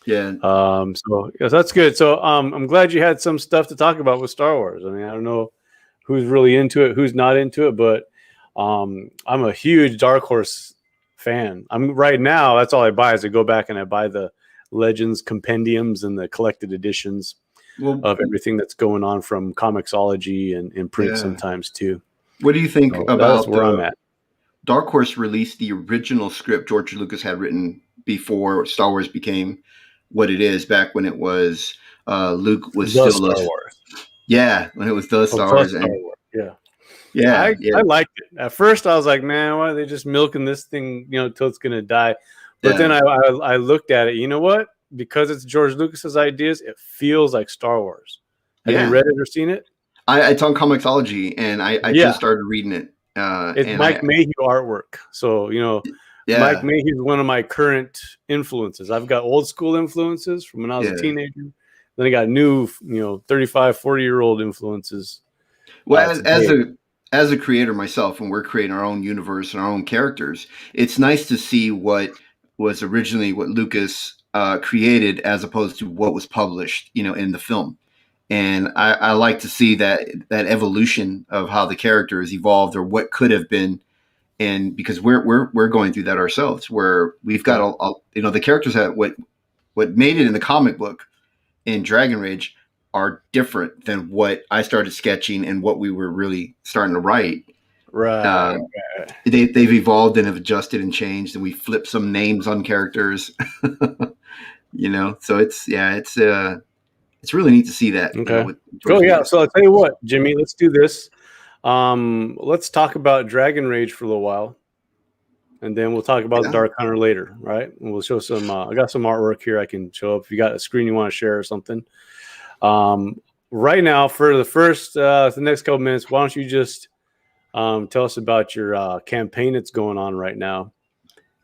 Yeah. So yes, that's good. So I'm glad you had some stuff to talk about with Star Wars. I mean, I don't know who's really into it, who's not into it, but I'm a huge Dark Horse fan. Right now, that's all I buy is I go back and I buy the Legends compendiums and the collected editions of everything that's going on from Comixology and in print sometimes too. What do you think about where I'm at? Dark Horse released the original script George Lucas had written before Star Wars became what it is, back when it was Luke was the still Star Wars. Yeah, when it was the Star Wars. Yeah. I liked it. At first I was like, man, why are they just milking this thing, till it's gonna die? But then I looked at it, you know what? Because it's George Lucas's ideas, it feels like Star Wars. Have you read it or seen it? It's on Comixology, and I Yeah, just started reading it. it's And Mike Mayhew artwork. So Mike yeah, Mayhew is one of my current influences. I've got old school influences from when I was a yeah. teenager. Then I got new, 35, 40-year-old influences Well, today. as a creator myself, and we're creating our own universe and our own characters, it's nice to see what was originally what Lucas created, as opposed to what was published, in the film. And I like to see that evolution of how the character has evolved, or what could have been. And because we're going through that ourselves, where we've got Right. the characters that what made it in the comic book in Dragon Rage are different than what I started sketching and what we were really starting to write. Right. Uh, they've evolved and have adjusted and changed, and we flipped some names on characters. So it's really neat to see that. Okay. With Oh George yeah. Lucas. So I'll tell you what, Jimmy, let's do this. Let's talk about Dragon Rage for a little while, and then we'll talk about the Yeah. Dark Hunter later, right? And we'll show some. I got some artwork here I can show if you got a screen you want to share or something. Right now, for the next couple minutes, why don't you just tell us about your campaign that's going on right now,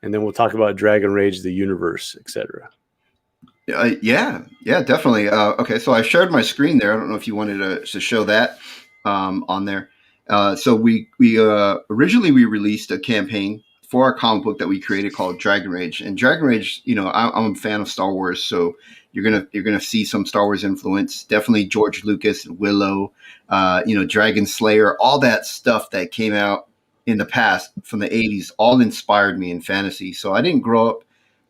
and then we'll talk about Dragon Rage, the universe, etc. Yeah, definitely. Okay, so I shared my screen there. I don't know if you wanted to show that on there. So we originally we released a campaign for our comic book that we created called Dragon Rage. And Dragon Rage, I'm a fan of Star Wars, so you're gonna see some Star Wars influence. Definitely George Lucas, Willow, Dragon Slayer, all that stuff that came out in the past from the '80s, all inspired me in fantasy. So I didn't grow up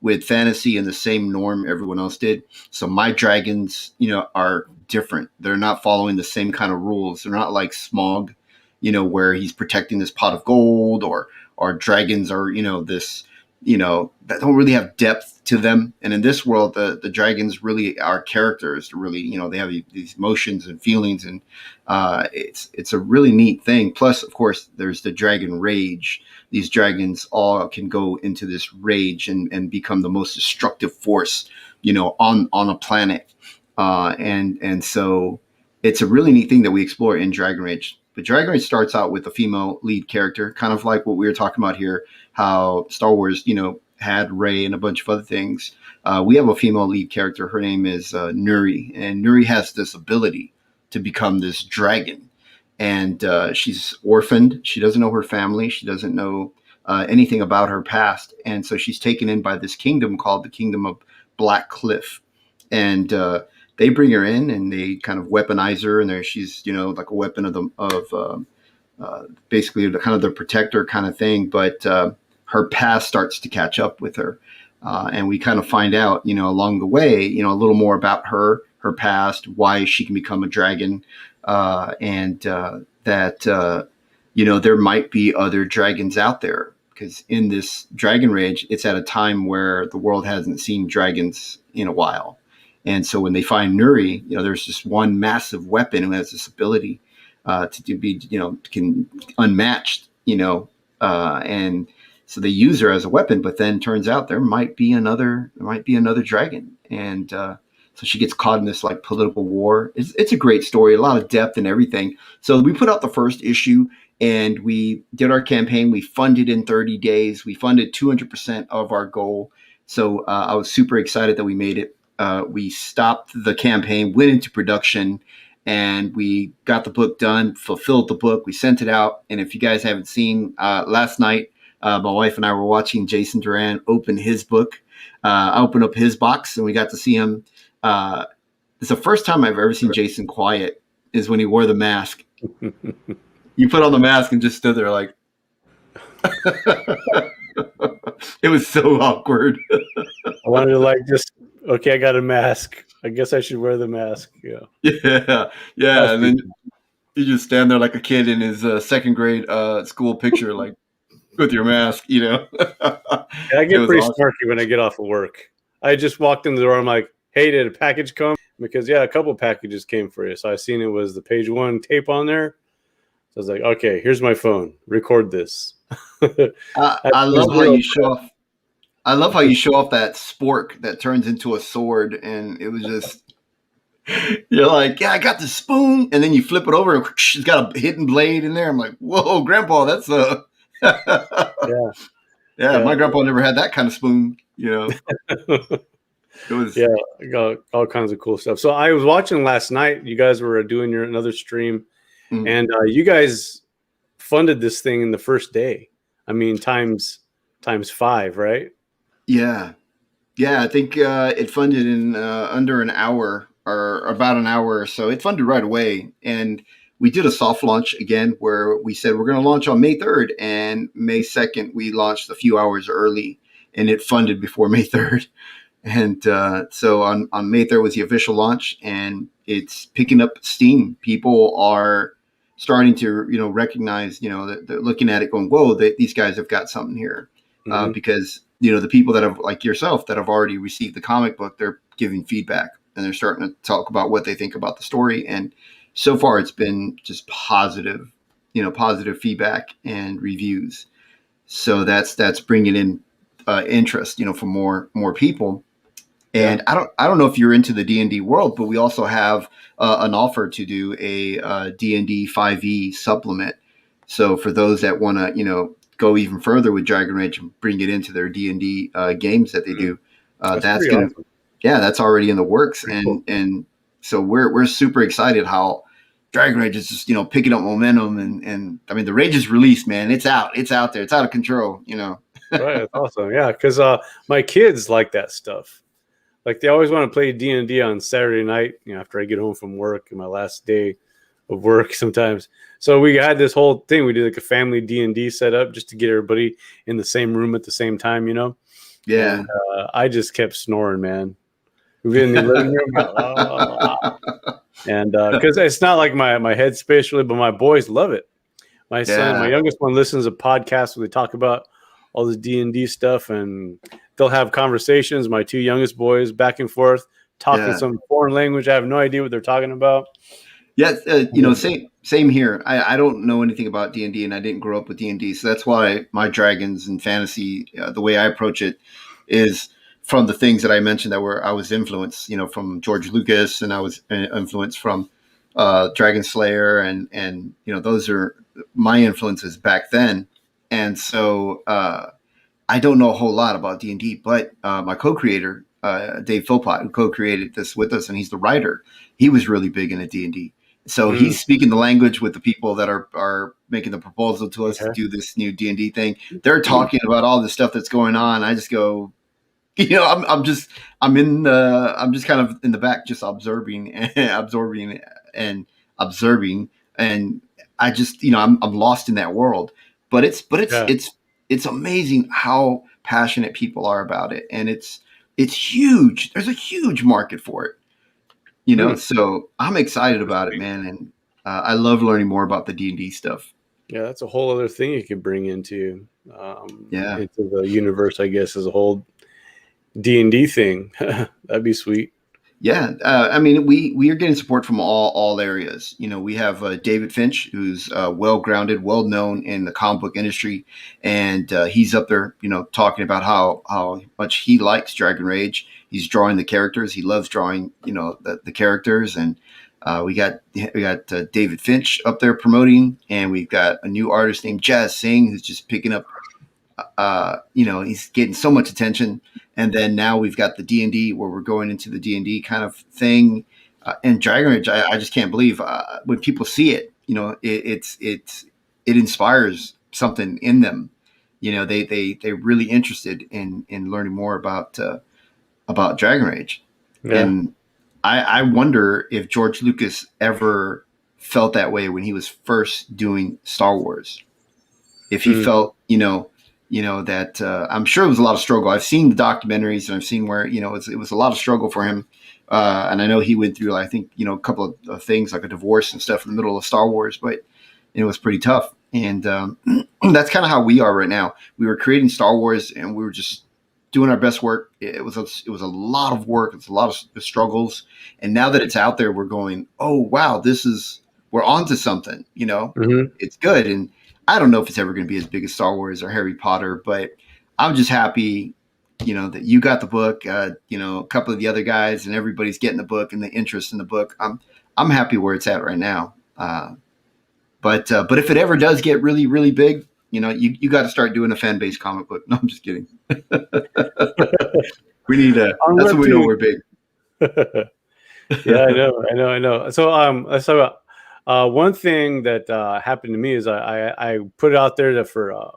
with fantasy and the same norm everyone else did. So my dragons, are different. They're not following the same kind of rules. They're not like Smog, where he's protecting this pot of gold, or dragons are, this, that don't really have depth to them. And in this world, the dragons really are characters. Really, they have these emotions and feelings, and it's a really neat thing. Plus, of course, there's the dragon rage. These dragons all can go into this rage and become the most destructive force, on a planet. And so it's a really neat thing that we explore in Dragon Rage. But Dragon Rage starts out with a female lead character, kind of like what we were talking about here, how Star Wars, had Rey and a bunch of other things. We have a female lead character. Her name is Nuri, and Nuri has this ability to become this dragon. And she's orphaned. She doesn't know her family. She doesn't know anything about her past. And so she's taken in by this kingdom called the Kingdom of Black Cliff. And they bring her in, and they kind of weaponize her, and she's like a weapon of basically the kind of the protector kind of thing. But her past starts to catch up with her, and we kind of find out along the way a little more about her past, why she can become a dragon, and that there might be other dragons out there, because in this Dragon Rage, it's at a time where the world hasn't seen dragons in a while. And so when they find Nuri, there's just one massive weapon who has this ability to be, can unmatched, and so they use her as a weapon. But then turns out there might be another dragon, and so she gets caught in this like political war. It's a great story, a lot of depth and everything. So we put out the first issue, and we did our campaign. We funded in 30 days. We funded 200% of our goal. So I was super excited that we made it. We stopped the campaign, went into production, and we got the book done, fulfilled the book. We sent it out. And if you guys haven't seen, last night, my wife and I were watching Jason Duran open his book. I opened up his box, and we got to see him. It's the first time I've ever seen Jason quiet, is when he wore the mask. You put on the mask and just stood there like, it was so awkward. I wanted to okay, I got a mask. I guess I should wear the mask. Yeah. Yeah. And then you just stand there like a kid in his second grade school picture, like with your mask, Yeah, I get pretty awesome. snarky when I get off of work. I just walked in the door. I'm like, hey, did a package come? Because, a couple packages came for you. So I seen it was the PageOne tape on there. So I was like, okay, here's my phone. Record this. I love how you show off. I love how you show off that spork that turns into a sword, and it was just You're like, yeah, I got the spoon, and then you flip it over, and it's got a hidden blade in there. I'm like, whoa, Grandpa, that's a Yeah, yeah. yeah, My grandpa never had that kind of spoon. It was yeah. I got all kinds of cool stuff. So I was watching last night. You guys were doing your another stream, mm, and you guys funded this thing in the first day. I mean, times five, right? yeah, yeah. I think it funded in under an hour or about an hour or so. It funded right away, and we did a soft launch again where we said we're going to launch on May 3rd, and May 2nd we launched a few hours early, and it funded before May 3rd. And so on May 3rd was the official launch, and it's picking up steam. People are starting to, recognize, that they're looking at it going, whoa, these guys have got something here. Mm-hmm. Because, the people that have, like yourself, that have already received the comic book, they're giving feedback and they're starting to talk about what they think about the story. And so far it's been just positive, positive feedback and reviews. So that's bringing in interest, for more people. Yeah. And I don't know if you're into the D&D world, but we also have an offer to do a D&D 5e supplement. So for those that want to, go even further with Dragon Rage and bring it into their D&D games that they do, That's that's pretty gonna, awesome. yeah, that's already in the works. Pretty cool. And so we're super excited how Dragon Rage is just, picking up momentum. And I mean, the Rage is released, man. It's out there. It's out of control, Right, that's awesome. Yeah, because my kids like that stuff. Like they always want to play D&D on Saturday night, after I get home from work and my last day of work sometimes. So we had this whole thing. We did like a family D&D setup just to get everybody in the same room at the same time, Yeah. And I just kept snoring, man. We've been in the living room, and because it's not like my headspace really, but my boys love it. My son, my Yeah. youngest one, listens to podcasts where they talk about all this D&D stuff, and they'll have conversations. My two youngest boys back and forth talking Yeah. some foreign language. I have no idea what they're talking about. Yeah, same here. I don't know anything about D&D, and I didn't grow up with D&D, so that's why my dragons and fantasy, the way I approach it, is from the things that I mentioned that I was influenced, from George Lucas, and I was influenced from Dragon Slayer, and those are my influences back then, and so I don't know a whole lot about D&D, but my co-creator Dave Philpott, who co-created this with us, and he's the writer, he was really big into D&D. So he's speaking the language with the people that are making the proposal to us to Okay. do this new D&D thing. They're talking about all the stuff that's going on. I just go, I'm just kind of in the back, just observing and observing, and I just, I'm lost in that world. But Yeah. it's amazing how passionate people are about it, and it's huge. There's a huge market for it. So I'm excited about it, man, and I love learning more about the D&D stuff. Yeah, that's a whole other thing you could bring into Yeah, into the universe, I guess, as a whole D&D thing. That'd be sweet. yeah. I mean, we are getting support from all areas. We have David Finch, who's well grounded, well known in the comic book industry, and he's up there, talking about how much he likes Dragon Rage. He's drawing the characters. He loves drawing, the characters, and we got David Finch up there promoting, and we've got a new artist named Jazz Singh who's just picking up. He's getting so much attention, and then now we've got the D&D where we're going into the D&D kind of thing, and Dragon Rage. I just can't believe when people see it. It inspires something in them. They're really interested in learning more about Dragon Rage. Yeah. And I wonder if George Lucas ever felt that way when he was first doing Star Wars. If he felt, that I'm sure it was a lot of struggle. I've seen the documentaries, and I've seen where, it was a lot of struggle for him. And I know he went through, I think, a couple of things like a divorce and stuff in the middle of Star Wars, but it was pretty tough. And that's kind of how we are right now. We were creating Star Wars, and we were just doing our best work. It was a lot of work. It's a lot of struggles. And now that it's out there, we're going, oh, wow, we're onto something, Mm-hmm. it's good. And I don't know if it's ever going to be as big as Star Wars or Harry Potter, but I'm just happy that you got the book, a couple of the other guys, and everybody's getting the book and the interest in the book. I'm happy where it's at right now. But if it ever does get really, really big, you got to start doing a fan based comic book. No, I'm just kidding. We need that's when we know we're big. Yeah, I know. So let's talk about one thing that happened to me is I put it out there for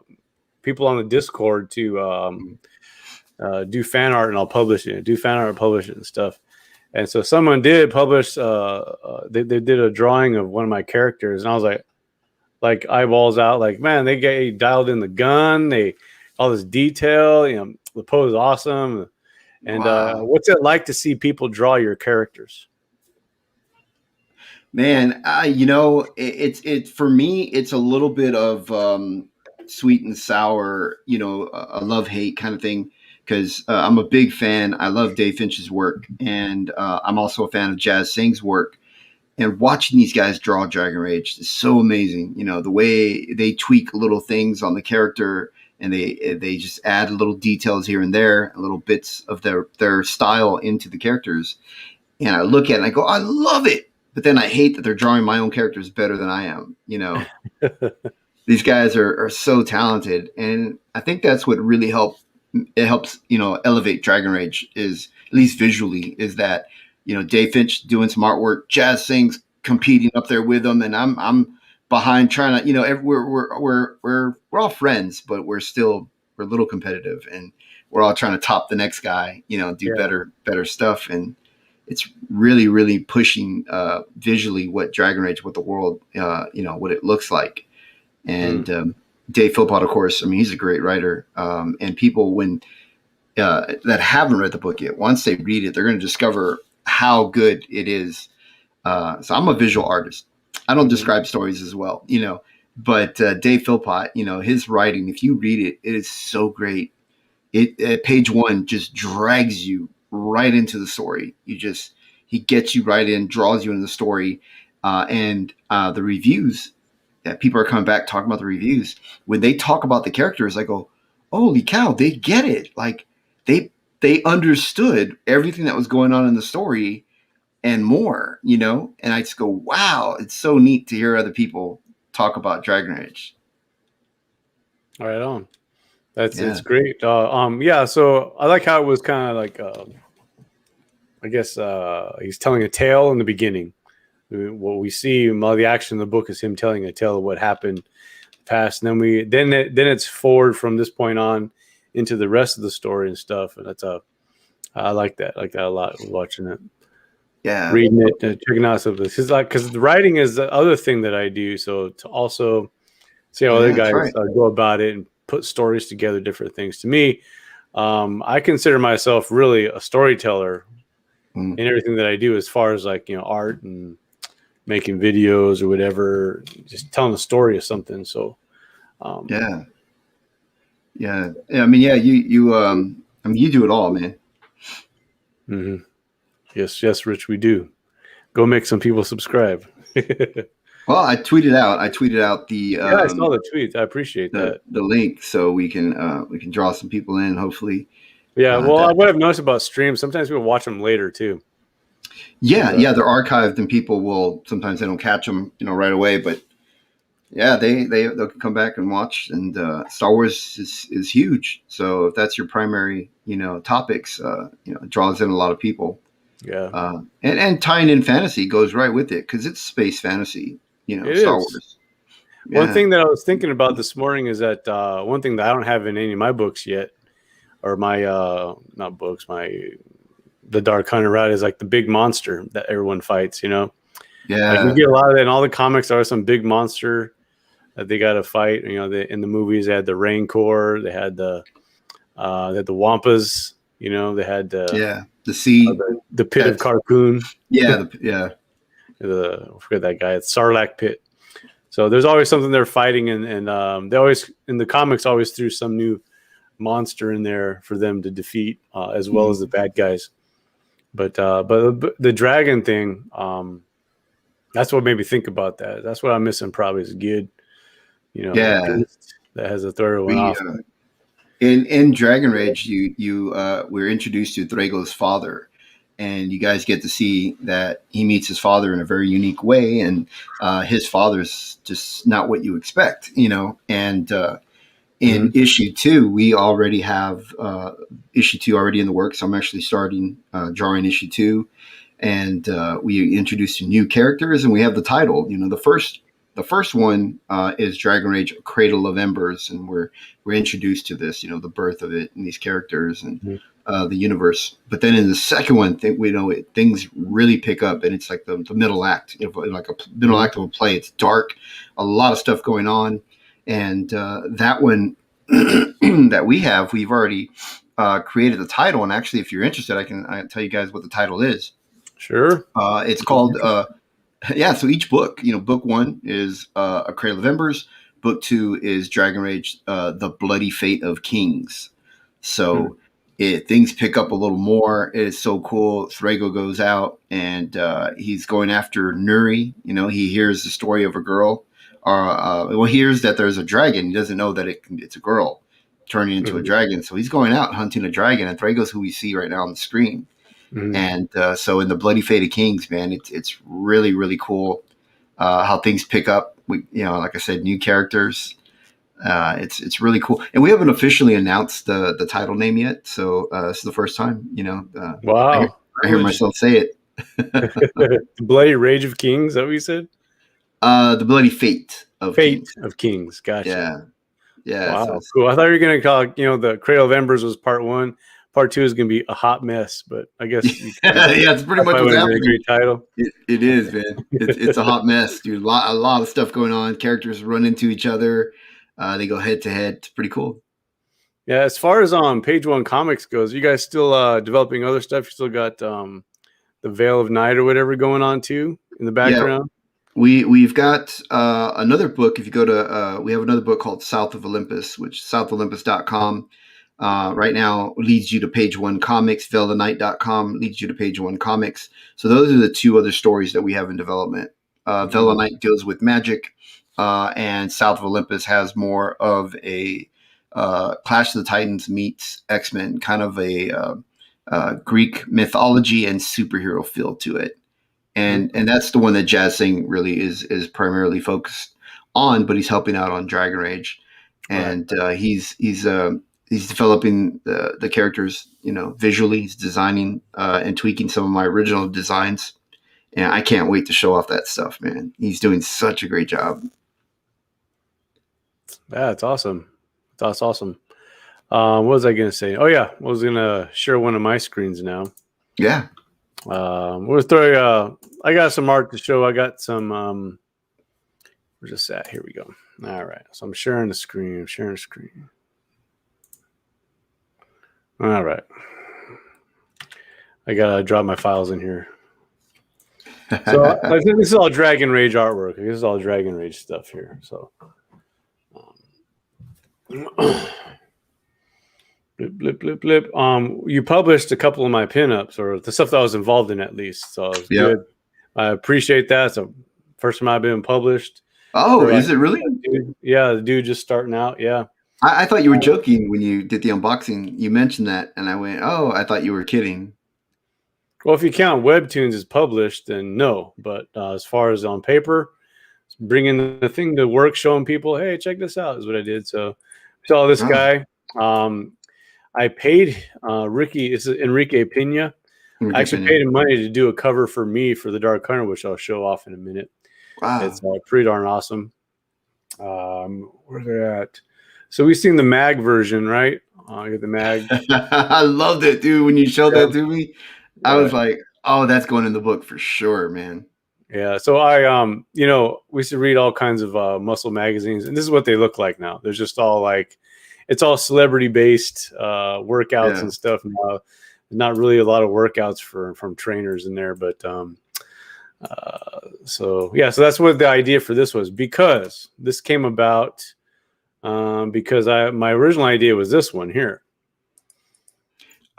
people on the Discord to do fan art, and I'll publish it. Do fan art, publish it and stuff. And so someone did publish. They did a drawing of one of my characters, and I was like eyeballs out, like, man, they dialed in the gun, all this detail, the pose is awesome. And Wow. What's it like to see people draw your characters? Man, it's for me, it's a little bit of sweet and sour, a love hate kind of thing. Because I'm a big fan. I love Dave Finch's work, and I'm also a fan of Jazz Singh's work. And watching these guys draw Dragonrage is so amazing. The way they tweak little things on the character, and they just add little details here and there, little bits of their style into the characters. And I look at it and I go, I love it. But then I hate that they're drawing my own characters better than I am. These guys are so talented, and I think that's what really helps elevate Dragonrage, is at least visually, is that Dave Finch doing some artwork, Jazz Singh's competing up there with them, and I'm behind trying to we're all friends, but we're a little competitive, and we're all trying to top the next guy, do better stuff, and it's really, really pushing visually what Dragonrage, what the world, what it looks like, and Dave Philpott, of course, I mean, he's a great writer, and people that haven't read the book yet, once they read it, they're going to discover how good it is. So I'm a visual artist. I don't describe stories as well, but Dave Philpott, his writing, if you read it, it is so great. Page one just drags you right into the story. He gets you right in, draws you into the story, and the reviews that people are coming back talking about the reviews. When they talk about the characters, I go, holy cow, they get it. Like they understood everything that was going on in the story and more, and I just go, wow, it's so neat to hear other people talk about Dragonrage. Right on. It's great. So I like how it was kind of like, I guess he's telling a tale in the beginning. What we see, a lot of the action in the book is him telling a tale of what happened past, and then it's forward from this point on into the rest of the story and stuff. And I like that a lot. Watching it, reading it, checking out some of this, because the writing is the other thing that I do. So to also see how other guys go about it and put stories together, different things. To me, I consider myself really a storyteller in everything that I do, as far as art and making videos or whatever, just telling a story of something. So, I mean, you do it all, man. Mm-hmm. Yes, Rich, we do. Go make some people subscribe. Well, I tweeted out the. I saw the tweet. I appreciate the link, so we can draw some people in, hopefully. Yeah, what I've noticed about streams, sometimes people watch them later too. Yeah, they're archived, and people sometimes they don't catch them, right away. But yeah, they'll come back and watch. And Star Wars is huge, so if that's your primary, topics, it draws in a lot of people. Yeah, and tying in fantasy goes right with it, because it's space fantasy, Star Wars. Yeah. One thing that I was thinking about this morning is that one thing that I don't have in any of my books yet, or my not books, the Dark Hunter route, is like the big monster that everyone fights. Yeah, you get a lot of that in all the comics. There are some big monster that they got to fight. In the movies, they had the Rancor, they had the Wampas. They had the sea, the pit of Carcoon. Yeah, I forget that guy. It's Sarlacc pit. So there's always something they're fighting, and they always, in the comics, always threw some new monster in there for them to defeat, as well as the bad guys. But the dragon thing, that's what made me think about that. That's what I'm missing probably, is Gid. That has a third one off. In Dragon Rage, you we're introduced to Drago's father, and you guys get to see that he meets his father in a very unique way, and his father's just not what you expect, you know. And in Mhm. issue two, we already have issue two already in the works. I'm actually starting drawing issue two, and we introduced some new characters, and we have the title. You know, the first one is Dragon Rage Cradle of Embers, and we're introduced to this, you know, the birth of it and these characters and Mhm. the universe. But then in the second one, things really pick up, and it's like the middle act, you know, like a middle Mhm. act of a play. It's dark, a lot of stuff going on, and that one that we've already created the title. And actually, if you're interested, I tell you guys what the title is. Sure. It's called yeah. So each book, you know, book one is A Cradle of Embers. Book two is Dragon Rage, The Bloody Fate of Kings. Mhm. So things pick up a little more. It is so cool. Thrago goes out and he's going after Nuri. You know, he hears the story of a girl. Well, hears that there's a dragon. He doesn't know that it's a girl turning into a Mhm. dragon. So he's going out hunting a dragon. And Thrago's who we see right now on the screen. Mhm. And so in the Bloody Fate of Kings, man, it's really really cool how things pick up. You know, like I said, new characters. It's really cool, and we haven't officially announced the title name yet. So this is the first time. You know, I hear Wow. I hear Privileged. myself say it. The Bloody Rage of Kings. Is that what you said? The Bloody Fate of Fate Kings. of Kings. Gotcha. Yeah, yeah. So Wow. it's Cool. I thought you were gonna call it, the Cradle of Embers was part one. Part two is gonna be a hot mess, but I guess you kind of yeah, it's pretty that much probably what's would have been a happening. great title. It is, man. It's a hot mess, dude. A lot of stuff going on. Characters run into each other. They go head to head. It's pretty cool. Yeah, as far as PageOne Comics goes, you guys still developing other stuff? You still got the Veil of Night or whatever going on too in the Yeah, background? we've got another book. If you go to, we have another book called South of Olympus, which southolympus.com right now leads you to PageOne Comics. Velonite.com leads you to PageOne Comics. So those are the two other stories that we have in development. Mhm. Velonite deals with magic, and South of Olympus has more of a Clash of the Titans meets X-Men, kind of a Greek mythology and superhero feel to it. And that's the one that Jazz Singh really is primarily focused on, but he's helping out on Dragon Rage, Right. and he's developing the characters, you know, visually. He's designing and tweaking some of my original designs, and I can't wait to show off that stuff, man. He's doing such a great job. Yeah, it's awesome. That's awesome. What was I going to say? Oh yeah, I was going to share one of my screens now. Yeah. We're throwing. I got some art to show. I got some. Where's this at? Here we go. All right. So I'm sharing the screen. I'm sharing the screen. All right. I gotta drop my files in here. So I think this is all Dragon Rage artwork. This is all Dragon Rage stuff here. So. Blip, blip, blip, blip. You published a couple of my pinups, or the stuff that I was involved in, at least. So it was Yep. good. I appreciate that. So first time I've been published Oh, for like, is it really? yeah, the dude just starting out. Yeah. I thought you were joking when you did the unboxing. You mentioned that, and I went, "Oh, I thought you were kidding." Well, if you count Webtoons as published, then no. But as far as on paper, bringing the thing to work, showing people, hey, check this out, is what I did. So saw this Oh, guy. I paid Ricky. This is Enrique Pena. I Ricky actually Pena. paid him money to do a cover for me for the Dark Hunter, which I'll show off in a minute. Wow. It's pretty darn awesome. Where they're at. So we've seen the mag version, right? I get the mag. I loved it, dude. When you showed Yeah. that to me, I was Right. like, "Oh, that's going in the book for sure, man." Yeah. So I, we used to read all kinds of muscle magazines, and this is what they look like now. There's just all like, it's all celebrity based workouts Yeah. and stuff now. Not really a lot of workouts from trainers in there, but so yeah, so that's what the idea for this was, because this came about because my original idea was this one here.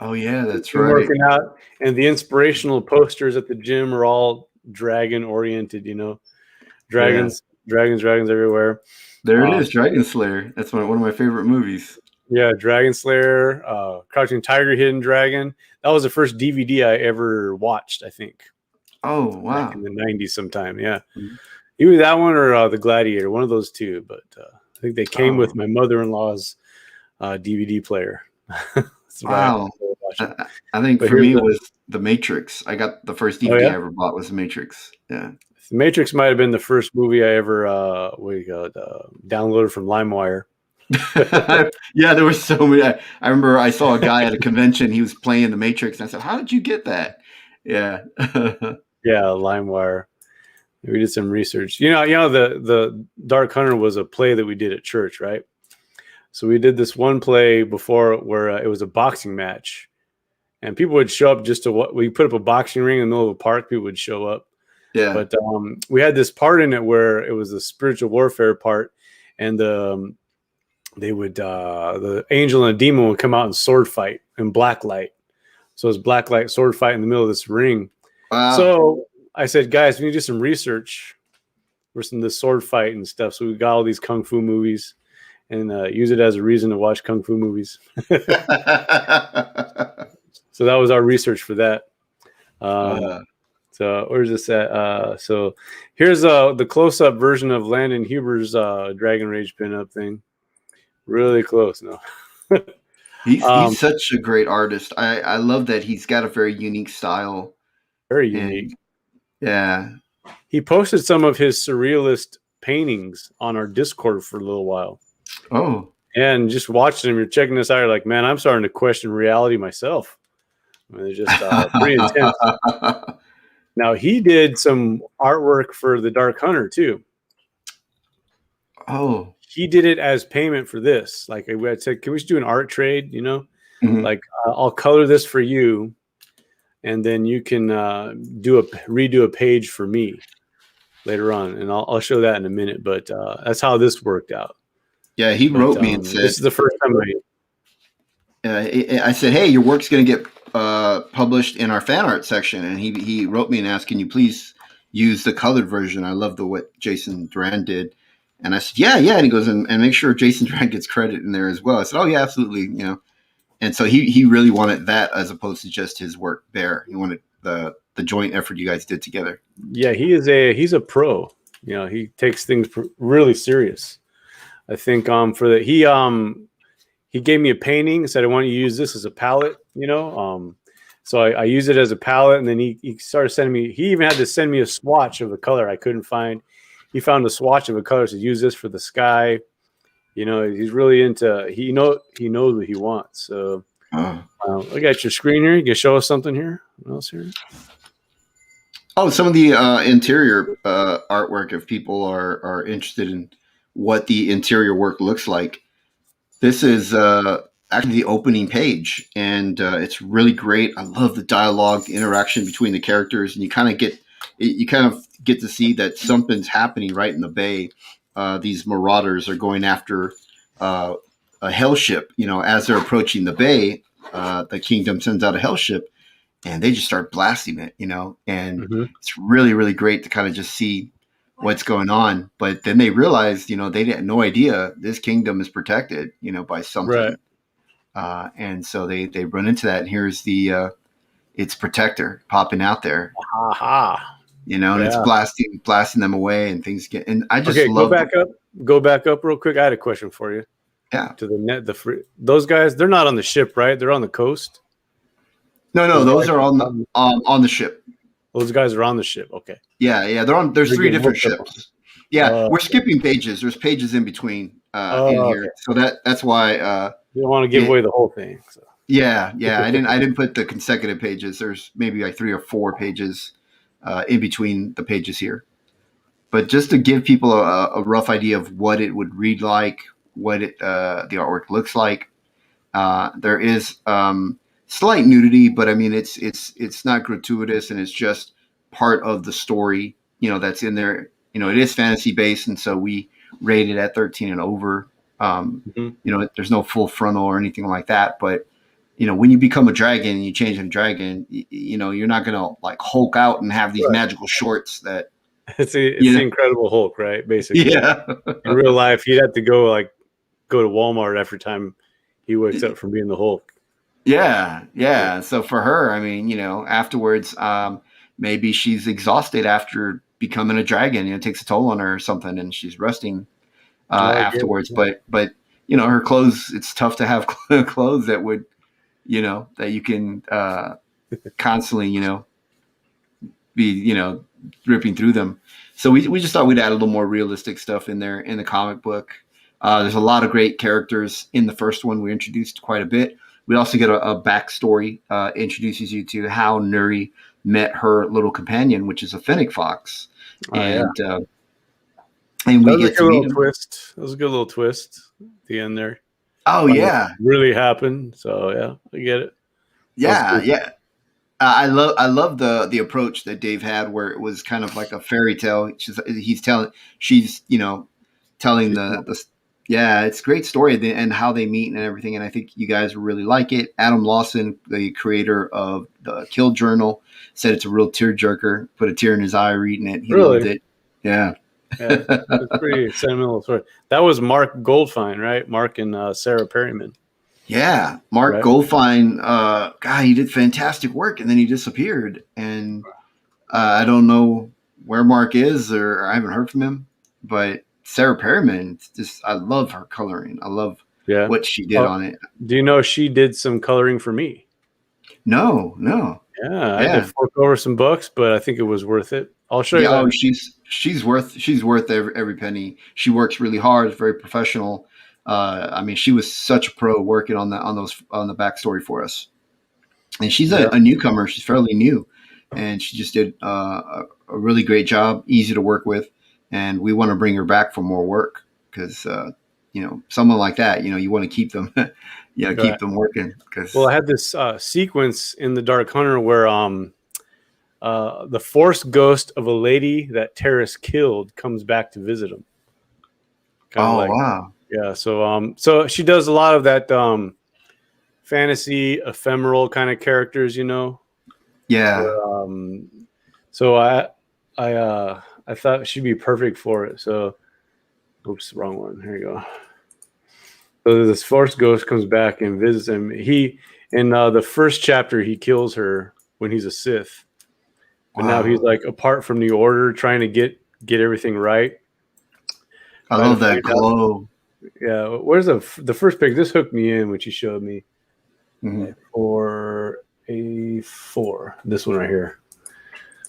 Oh yeah, that's Been right. working out, and the inspirational posters at the gym are all dragon oriented. Yeah. Dragons, dragons, dragons everywhere. There it Um, is, Dragon Slayer. That's one of my favorite movies. Yeah, Dragon Slayer, Crouching Tiger, Hidden Dragon. That was the first DVD I ever watched, I think, Oh, back in wow. the 90s sometime. Yeah. Mhm. Either that one or The Gladiator, one of those two. But I think they came with Oh, my mother-in-law's DVD player. That's what I wow. was watching. I think But for here's me it the was The Matrix. I got the first oh DVD I yeah, ever bought was The Matrix. Yeah. The Matrix might have been the first movie I ever downloaded from LimeWire. Yeah, there were so many. I remember I saw a guy at a convention. He was playing The Matrix, and I said, "How did you get that?" Yeah. Yeah, LimeWire. We did some research. The Dark Hunter was a play that we did at church, right? So we did this one play before where it was a boxing match, and people would show up just to what we put up a boxing ring in the middle of a park. People would show up, Yeah. but we had this part in it where it was a spiritual warfare part, and they would the angel and the demon would come out and sword fight in black light. So it's black light sword fight in the middle of this ring. Wow. So I said, guys, we need to do some research for some of the sword fight and stuff. So we got all these kung fu movies and use it as a reason to watch kung fu movies. So that was our research for that. So where's this at? So here's the close-up version of Landon Huber's Dragonrage pinup thing. Really close, no. He's such a great artist. I love that he's got a very unique style. Very unique. Yeah. He posted some of his surrealist paintings on our Discord for a little while. Oh. And just watching them, you're checking this out, you're like, man, I'm starting to question reality myself. I mean, they're just pretty intense. Now, he did some artwork for the Dark Hunter, too. Oh. He did it as payment for this. Like, I said, can we just do an art trade, Mhm. Like, I'll color this for you, and then you can redo a page for me later on. And I'll show that in a minute, but that's how this worked out. Yeah, he wrote me and said, this is the first time I said, hey, your work's going to get published in our fan art section. And he wrote me and asked, can you please use the colored version? I love what Jason Duran did. And I said, yeah. And he goes, and make sure Jason Duran gets credit in there as well. I said, oh, yeah, absolutely. And so he really wanted that as opposed to just his work there. He wanted the joint effort you guys did together. Yeah, he's a pro. He takes things really serious. I think for that he gave me a painting, said I want you to use this as a palette, so I use it as a palette, and then he started sending me. He even had to send me a swatch of a color I couldn't find. He found a swatch of a color, said use this for the sky. He's really into. He knows what he wants. So look at your screen here. You can show us something here. What else here? Oh, some of the interior artwork. If people are interested in what the interior work looks like, this is actually the opening page, and it's really great. I love the dialogue, the interaction between the characters, and you kind of get to see that something's happening right in the bay. These marauders are going after a hell ship. As they're approaching the bay, the kingdom sends out a hell ship, and they just start blasting it. And it's really, really great to kind of just see what's going on. But then they realized, they had no idea this kingdom is protected, by something. Right. And so they run into that, and here's its protector popping out there. Aha. And it's blasting them away, and things get. And I just love. Go back up real quick. I had a question for you. Yeah. To the net, those guys, they're not on the ship, right? They're on the coast. No, those are on the ship. Those guys are on the ship. Okay. Yeah. There's 3 different ships. Yeah, we're skipping pages. There's pages in between in here, okay. So that's why you don't want to give away the whole thing. So. Yeah. I didn't put the consecutive pages. There's maybe like 3 or 4 pages in between the pages here. But just to give people a rough idea of what it would read like, what the artwork looks like, there is slight nudity, but I mean it's not gratuitous, and it's just part of the story, that's in there. It is fantasy based, and so we rate it at 13 and over. There's no full frontal or anything like that, but when you become a dragon and you change into dragon, you're not gonna like Hulk out and have these magical shorts that it's the Incredible Hulk, right? Basically, yeah. In real life, you'd have to go to Walmart every time he wakes up from being the Hulk. Yeah. So for her, I mean, afterwards, maybe she's exhausted after becoming a dragon. It takes a toll on her or something, and she's resting afterwards. But her clothes. It's tough to have clothes that would, that you can constantly, be ripping through them. So we just thought we'd add a little more realistic stuff in there in the comic book. There's a lot of great characters in the first one. We introduced quite a bit. We also get a backstory, introduces you to how Nuri met her little companion, which is a fennec fox. And we get to meet him. Twist. That was a good little twist at the end there. Oh, yeah. Really happened. So, yeah, I get it. Yeah. I love the approach that Dave had, where it was kind of like a fairy tale. She's telling the it's a great story and how they meet and everything. And I think you guys really like it. Adam Lawson, the creator of the Kill Journal, said it's a real tearjerker. Put a tear in his eye reading it. He loved it. Yeah. It's pretty sentimental story. That was Mark Goldfine, right? Mark and Sarah Perryman. Yeah, Mark Goldfine. God, he did fantastic work, and then he disappeared. And I don't know where Mark is, or I haven't heard from him. But Sarah Perryman, I love her coloring. I love what she did on it. Do you know she did some coloring for me? No. Yeah, I had to fork over some bucks, but I think it was worth it. I'll show you. Oh, she's worth every penny. She works really hard. Very professional. I mean, she was such a pro working on the backstory for us. And she's a newcomer. She's fairly new, and she just did a really great job. Easy to work with. And we want to bring her back for more work because, someone like that, you want to keep them, keep them working. Well, I had this sequence in The Dark Hunter where the force ghost of a lady that Terrace killed comes back to visit him. Wow. Yeah. So she does a lot of that fantasy, ephemeral kind of characters, Yeah. Where, so I thought she'd be perfect for it. So, oops, wrong one. Here you go. So this force ghost comes back and visits him. He in the first chapter he kills her when he's a Sith, but now he's like apart from the Order, trying to get everything right. I love that glow. Yeah, where's the first page? This hooked me in when she showed me for A4. This one right here.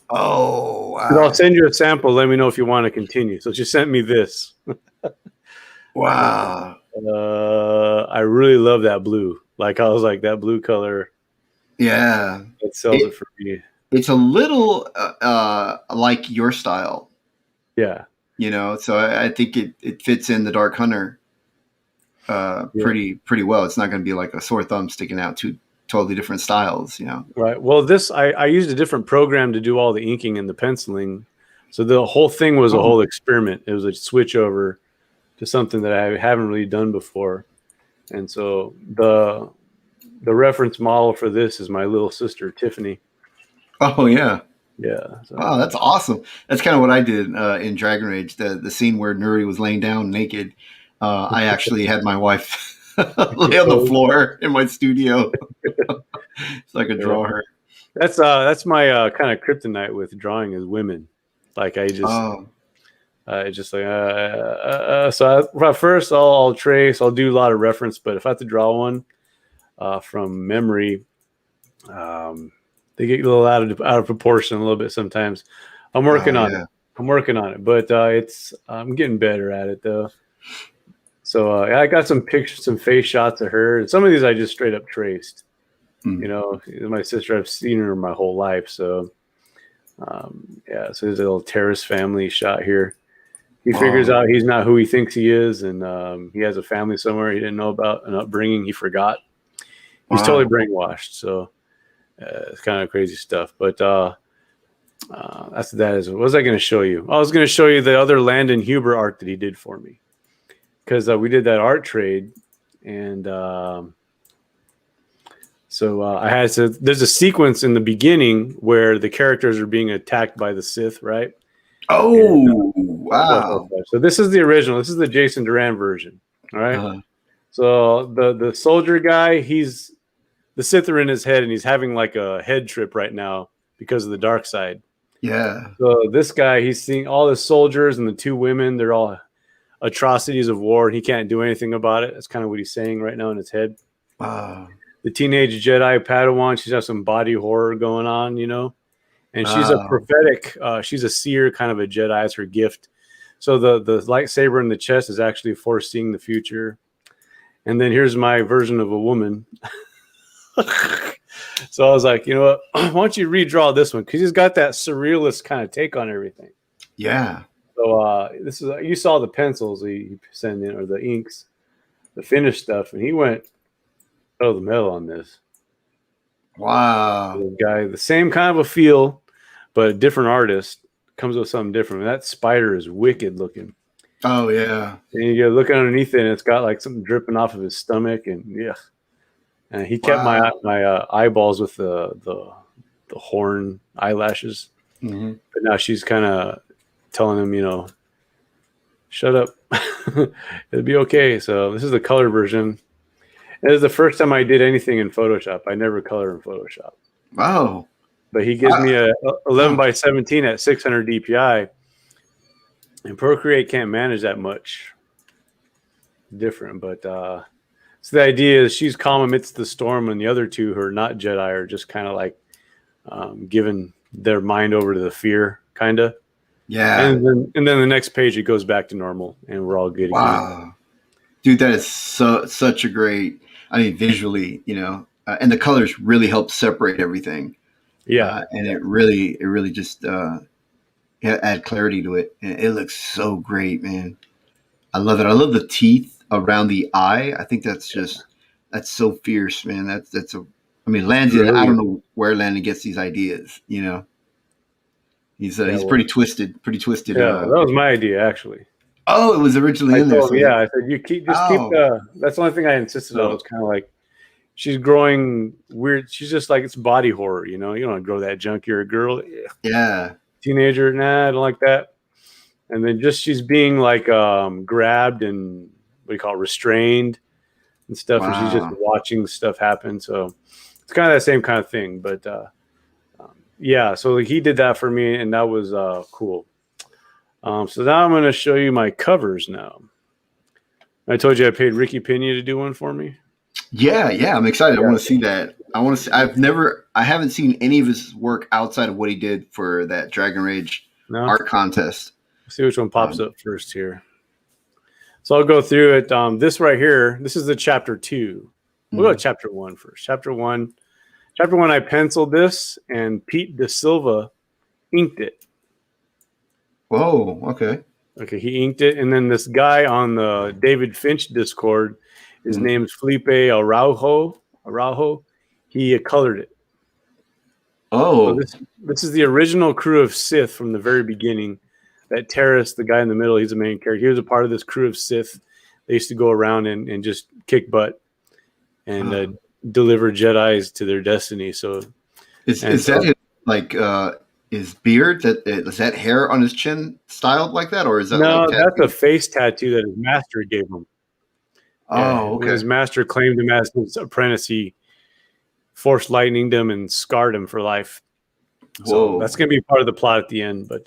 Oh, wow. I'll send you a sample. Let me know if you want to continue. So she sent me this. Wow. I really love that blue. Like I was like that blue color. Yeah. It sells it for me. It's a little like your style. Yeah. So I think it fits in the Dark Hunter pretty well. It's not going to be like a sore thumb sticking out two totally different styles, Right. Well, this I used a different program to do all the inking and the penciling. So the whole thing was a whole experiment. It was a switch over to something that I haven't really done before. And so the reference model for this is my little sister, Tiffany. Oh, yeah. Yeah. So. Wow, that's awesome. That's kind of what I did in Dragonrage. The scene where Nuri was laying down naked. I actually had my wife lay on the floor in my studio so I could draw her. That's my kind of kryptonite with drawing is women. Like I just so first I'll trace. I'll do a lot of reference, but if I have to draw one from memory, they get a little out of proportion a little bit sometimes. I'm working on it, but I'm getting better at it though. So I got some pictures, some face shots of her, and some of these I just straight up traced. My sister, I've seen her my whole life, so so there's a little Terrace family shot here. He figures out he's not who he thinks he is, and he has a family somewhere he didn't know about, an upbringing he forgot. He's totally brainwashed, so it's kind of crazy stuff. But what was I going to show you? I was going to show you the other Landon Huber art that he did for me, because we did that art trade, and there's a sequence in the beginning where the characters are being attacked by the Sith, right? Oh, wow. So this is the original. This is the Jason Duran version. All right. So the soldier guy, he's the Sith are in his head, and he's having like a head trip right now because of the dark side. Yeah. So this guy, he's seeing all the soldiers and the two women. They're all atrocities of war, and he can't do anything about it. That's kind of what he's saying right now in his head. Wow. The teenage Jedi Padawan, she's got some body horror going on, and she's a Wow. prophetic. She's a seer, kind of a Jedi. It's her gift. So the lightsaber in the chest is actually foreseeing the future. And then here's my version of a woman. So I was like, you know what? Why don't you redraw this one? Because he's got that surrealist kind of take on everything. Yeah. So this is you saw the pencils he sent in, or the inks, the finished stuff, and he went oh the metal on this. Wow. The guy, the same kind of a feel, but a different artist comes with something different. That spider is wicked looking. Oh yeah. And you look underneath it, and it's got like something dripping off of his stomach, and yeah. And he kept my eyeballs with the horn eyelashes, Mm-hmm. but now she's kind of telling him, shut up, it'll be okay. So this is the color version. It is the first time I did anything in Photoshop. I never color in Photoshop. Wow. But he gives me a 11 by 17 at 600 DPI, and Procreate can't manage that much. Different, but so the idea is she's calm amidst the storm, and the other two who are not Jedi are just kind of like giving their mind over to the fear, kind of. Yeah. And then the next page it goes back to normal, and we're all good again. Dude, that is such a great. I mean, visually, and the colors really help separate everything. Yeah, and it really just add clarity to it, and it looks so great, man. I love it. I love the teeth around the eye. I think that's so fierce, man. That's a. I mean, Landon. I don't know where Landon gets these ideas. He's pretty twisted. Yeah, that was my idea actually. Oh, it was originally in there. So yeah, I said you keep the. That's the only thing I insisted on. It's kind of like she's growing weird. She's just like it's body horror. You don't want to grow that junk. You're a girl. Yeah. Teenager. Nah, I don't like that. And then just she's being like grabbed and what do you call it, restrained and stuff, and she's just watching stuff happen. So it's kind of that same kind of thing. But yeah, so he did that for me, and that was cool. So now I'm going to show you my covers now. I told you I paid Ricky Pena to do one for me. Yeah, I'm excited. I want to see that. I haven't seen any of his work outside of what he did for that Dragonrage art contest. Let's see which one pops up first here. So I'll go through it. This right here, this is the chapter 2. We'll go to chapter 1 first. Chapter 1, I penciled this, and Pete De Silva inked it. Whoa, okay. Okay, he inked it. And then this guy on the David Finch Discord, his name's Felipe Araujo. He colored it. Oh. So this is the original crew of Sith from the very beginning. That Terrace, the guy in the middle, he's the main character. He was a part of this crew of Sith. They used to go around and just kick butt and deliver Jedis to their destiny. So is that his, like his beard? Is that hair on his chin styled like that, or is that no? That's a face tattoo that his master gave him. Oh, okay. When his master claimed him as his apprentice, he force lightninged him and scarred him for life. So that's going to be part of the plot at the end, but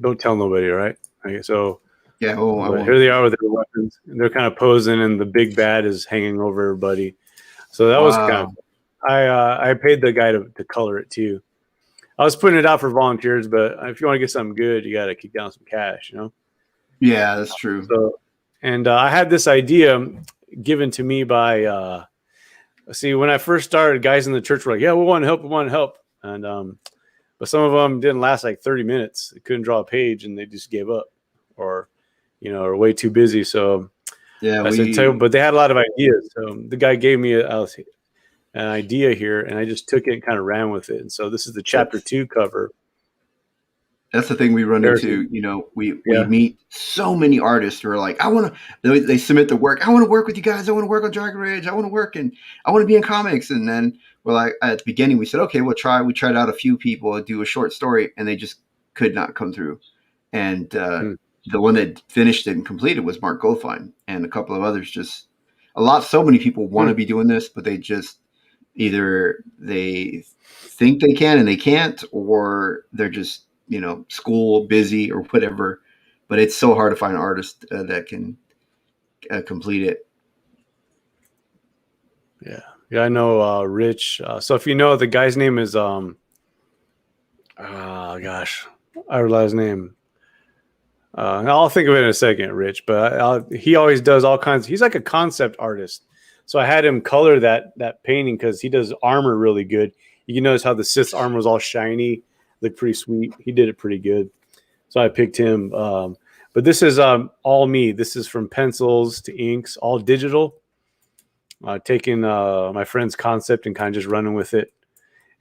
don't tell nobody, right? Okay, so yeah, here they are with their weapons, and they're kind of posing, and the big bad is hanging over everybody. So that was kind of. I paid the guy to color it too. I was putting it out for volunteers, but if you want to get something good, you got to kick down some cash, Yeah, that's true. So, and I had this idea given to me by. See, when I first started, guys in the church were like, "Yeah, we want to help," and but some of them didn't last like 30 minutes. They couldn't draw a page, and they just gave up, or are way too busy. So yeah, I said, but they had a lot of ideas. So the guy gave me an idea here, and I just took it and kind of ran with it. And so this is the chapter 2 cover. That's the thing we run into. We meet so many artists who are like, they submit the work. I want to work with you guys. I want to work on Dragonrage. I want to work and I want to be in comics. And then we're like, at the beginning, we said, okay, we'll try. We tried out a few people to do a short story, and they just could not come through. And the one that finished it and completed was Mark Goldfine, and a couple of others. Just so many people want to be doing this, but they just either they think they can and they can't, or they're just school busy or whatever. But it's so hard to find artists that can complete it. Yeah, I know Rich. So if you know, the guy's name is oh gosh, I realize his name. I'll think of it in a second, Rich. But he always does all kinds. He's like a concept artist. So I had him color that painting because he does armor really good. You can notice how the Sith's armor was all shiny, looked pretty sweet. He did it pretty good. So I picked him. But this is all me. This is from pencils to inks, all digital. Taking my friend's concept and kind of just running with it.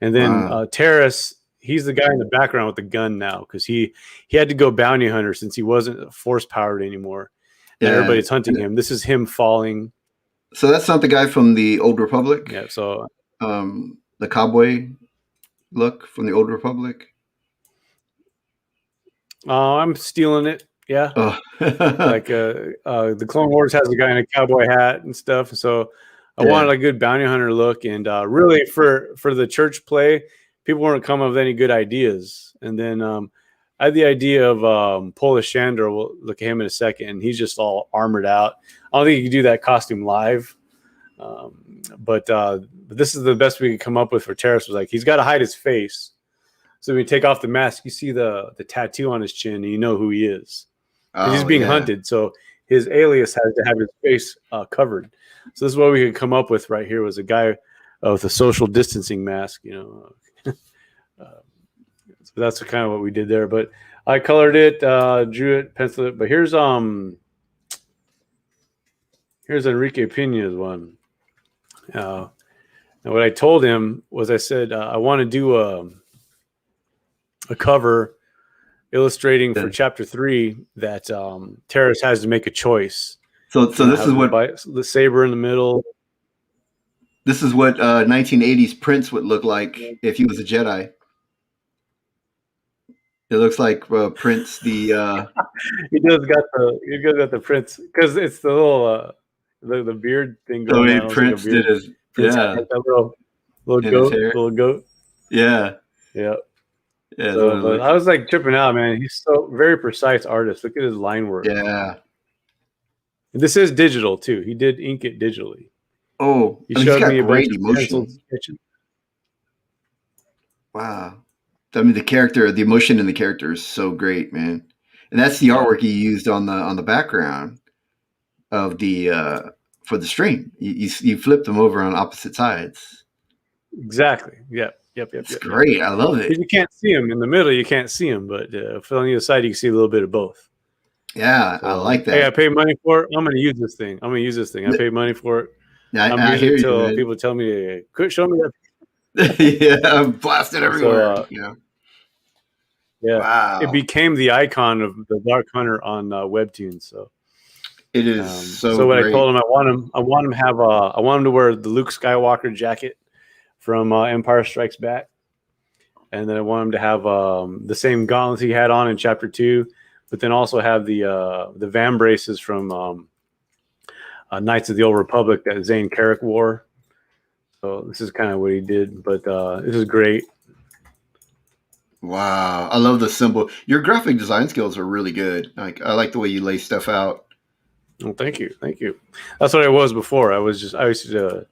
And then Terrace, he's the guy in the background with the gun now because he had to go bounty hunter since he wasn't force powered anymore. And everybody's hunting him. This is him falling. So that's not the guy from the Old Republic? Yeah, so the cowboy look from the Old Republic? I'm stealing it. Yeah. Oh. Like the Clone Wars has a guy in a cowboy hat and stuff. So I wanted a good bounty hunter look. And really for the church play, people weren't coming up with any good ideas. And then I had the idea of Polish Shandor. We'll look at him in a second. And he's just all armored out. I don't think you can do that costume live. But this is the best we could come up with for Terrace. Was like, he's got to hide his face. So when you take off the mask, you see the tattoo on his chin and you know who he is. He's being hunted. So his alias has to have his face covered. So this is what we could come up with right here was a guy with a social distancing mask, so that's kind of what we did there. But I colored it, drew it, penciled it. But here's Enrique Pena's one. And what I told him was I said, I want to do a cover illustrating for chapter 3 that Terrace has to make a choice. So this is what the saber in the middle. This is what 1980s Prince would look like if he was a Jedi. It looks like Prince the. He does got the Prince because it's the little the beard thing going on. Prince did his that little goat. Yeah. So, but I was like tripping out, man. He's so very precise artist. Look at his line work. Yeah. And this is digital too. He did ink it digitally. Oh, he showed me a great bunch emotion. Of pencils. Wow. I mean, the emotion in the character is so great, man. And that's the artwork he used on the background of the for the stream. You flip them over on opposite sides. Exactly. Yep. It's great. I love it. You can't see him in the middle. You can't see him, but on the other side, you can see a little bit of both. Yeah, so, I like that. Hey, I paid money for it. I'm going to use this thing. I paid money for it. I'm using it until people tell me, "Quit showing me that." Yeah, I'm blasted everywhere. So, yeah. Wow. It became the icon of the Dark Hunter on Webtoons. So it is so what great. I told him, I want him to wear the Luke Skywalker jacket from Empire Strikes Back, and then I want him to have the same gauntlets he had on in Chapter 2, but then also have the Van braces from Knights of the Old Republic that Zane Carrick wore. So this is kind of what he did, but this is great. Wow, I love the symbol. Your graphic design skills are really good. Like I like the way you lay stuff out. Well, thank you. That's what I was before. I used to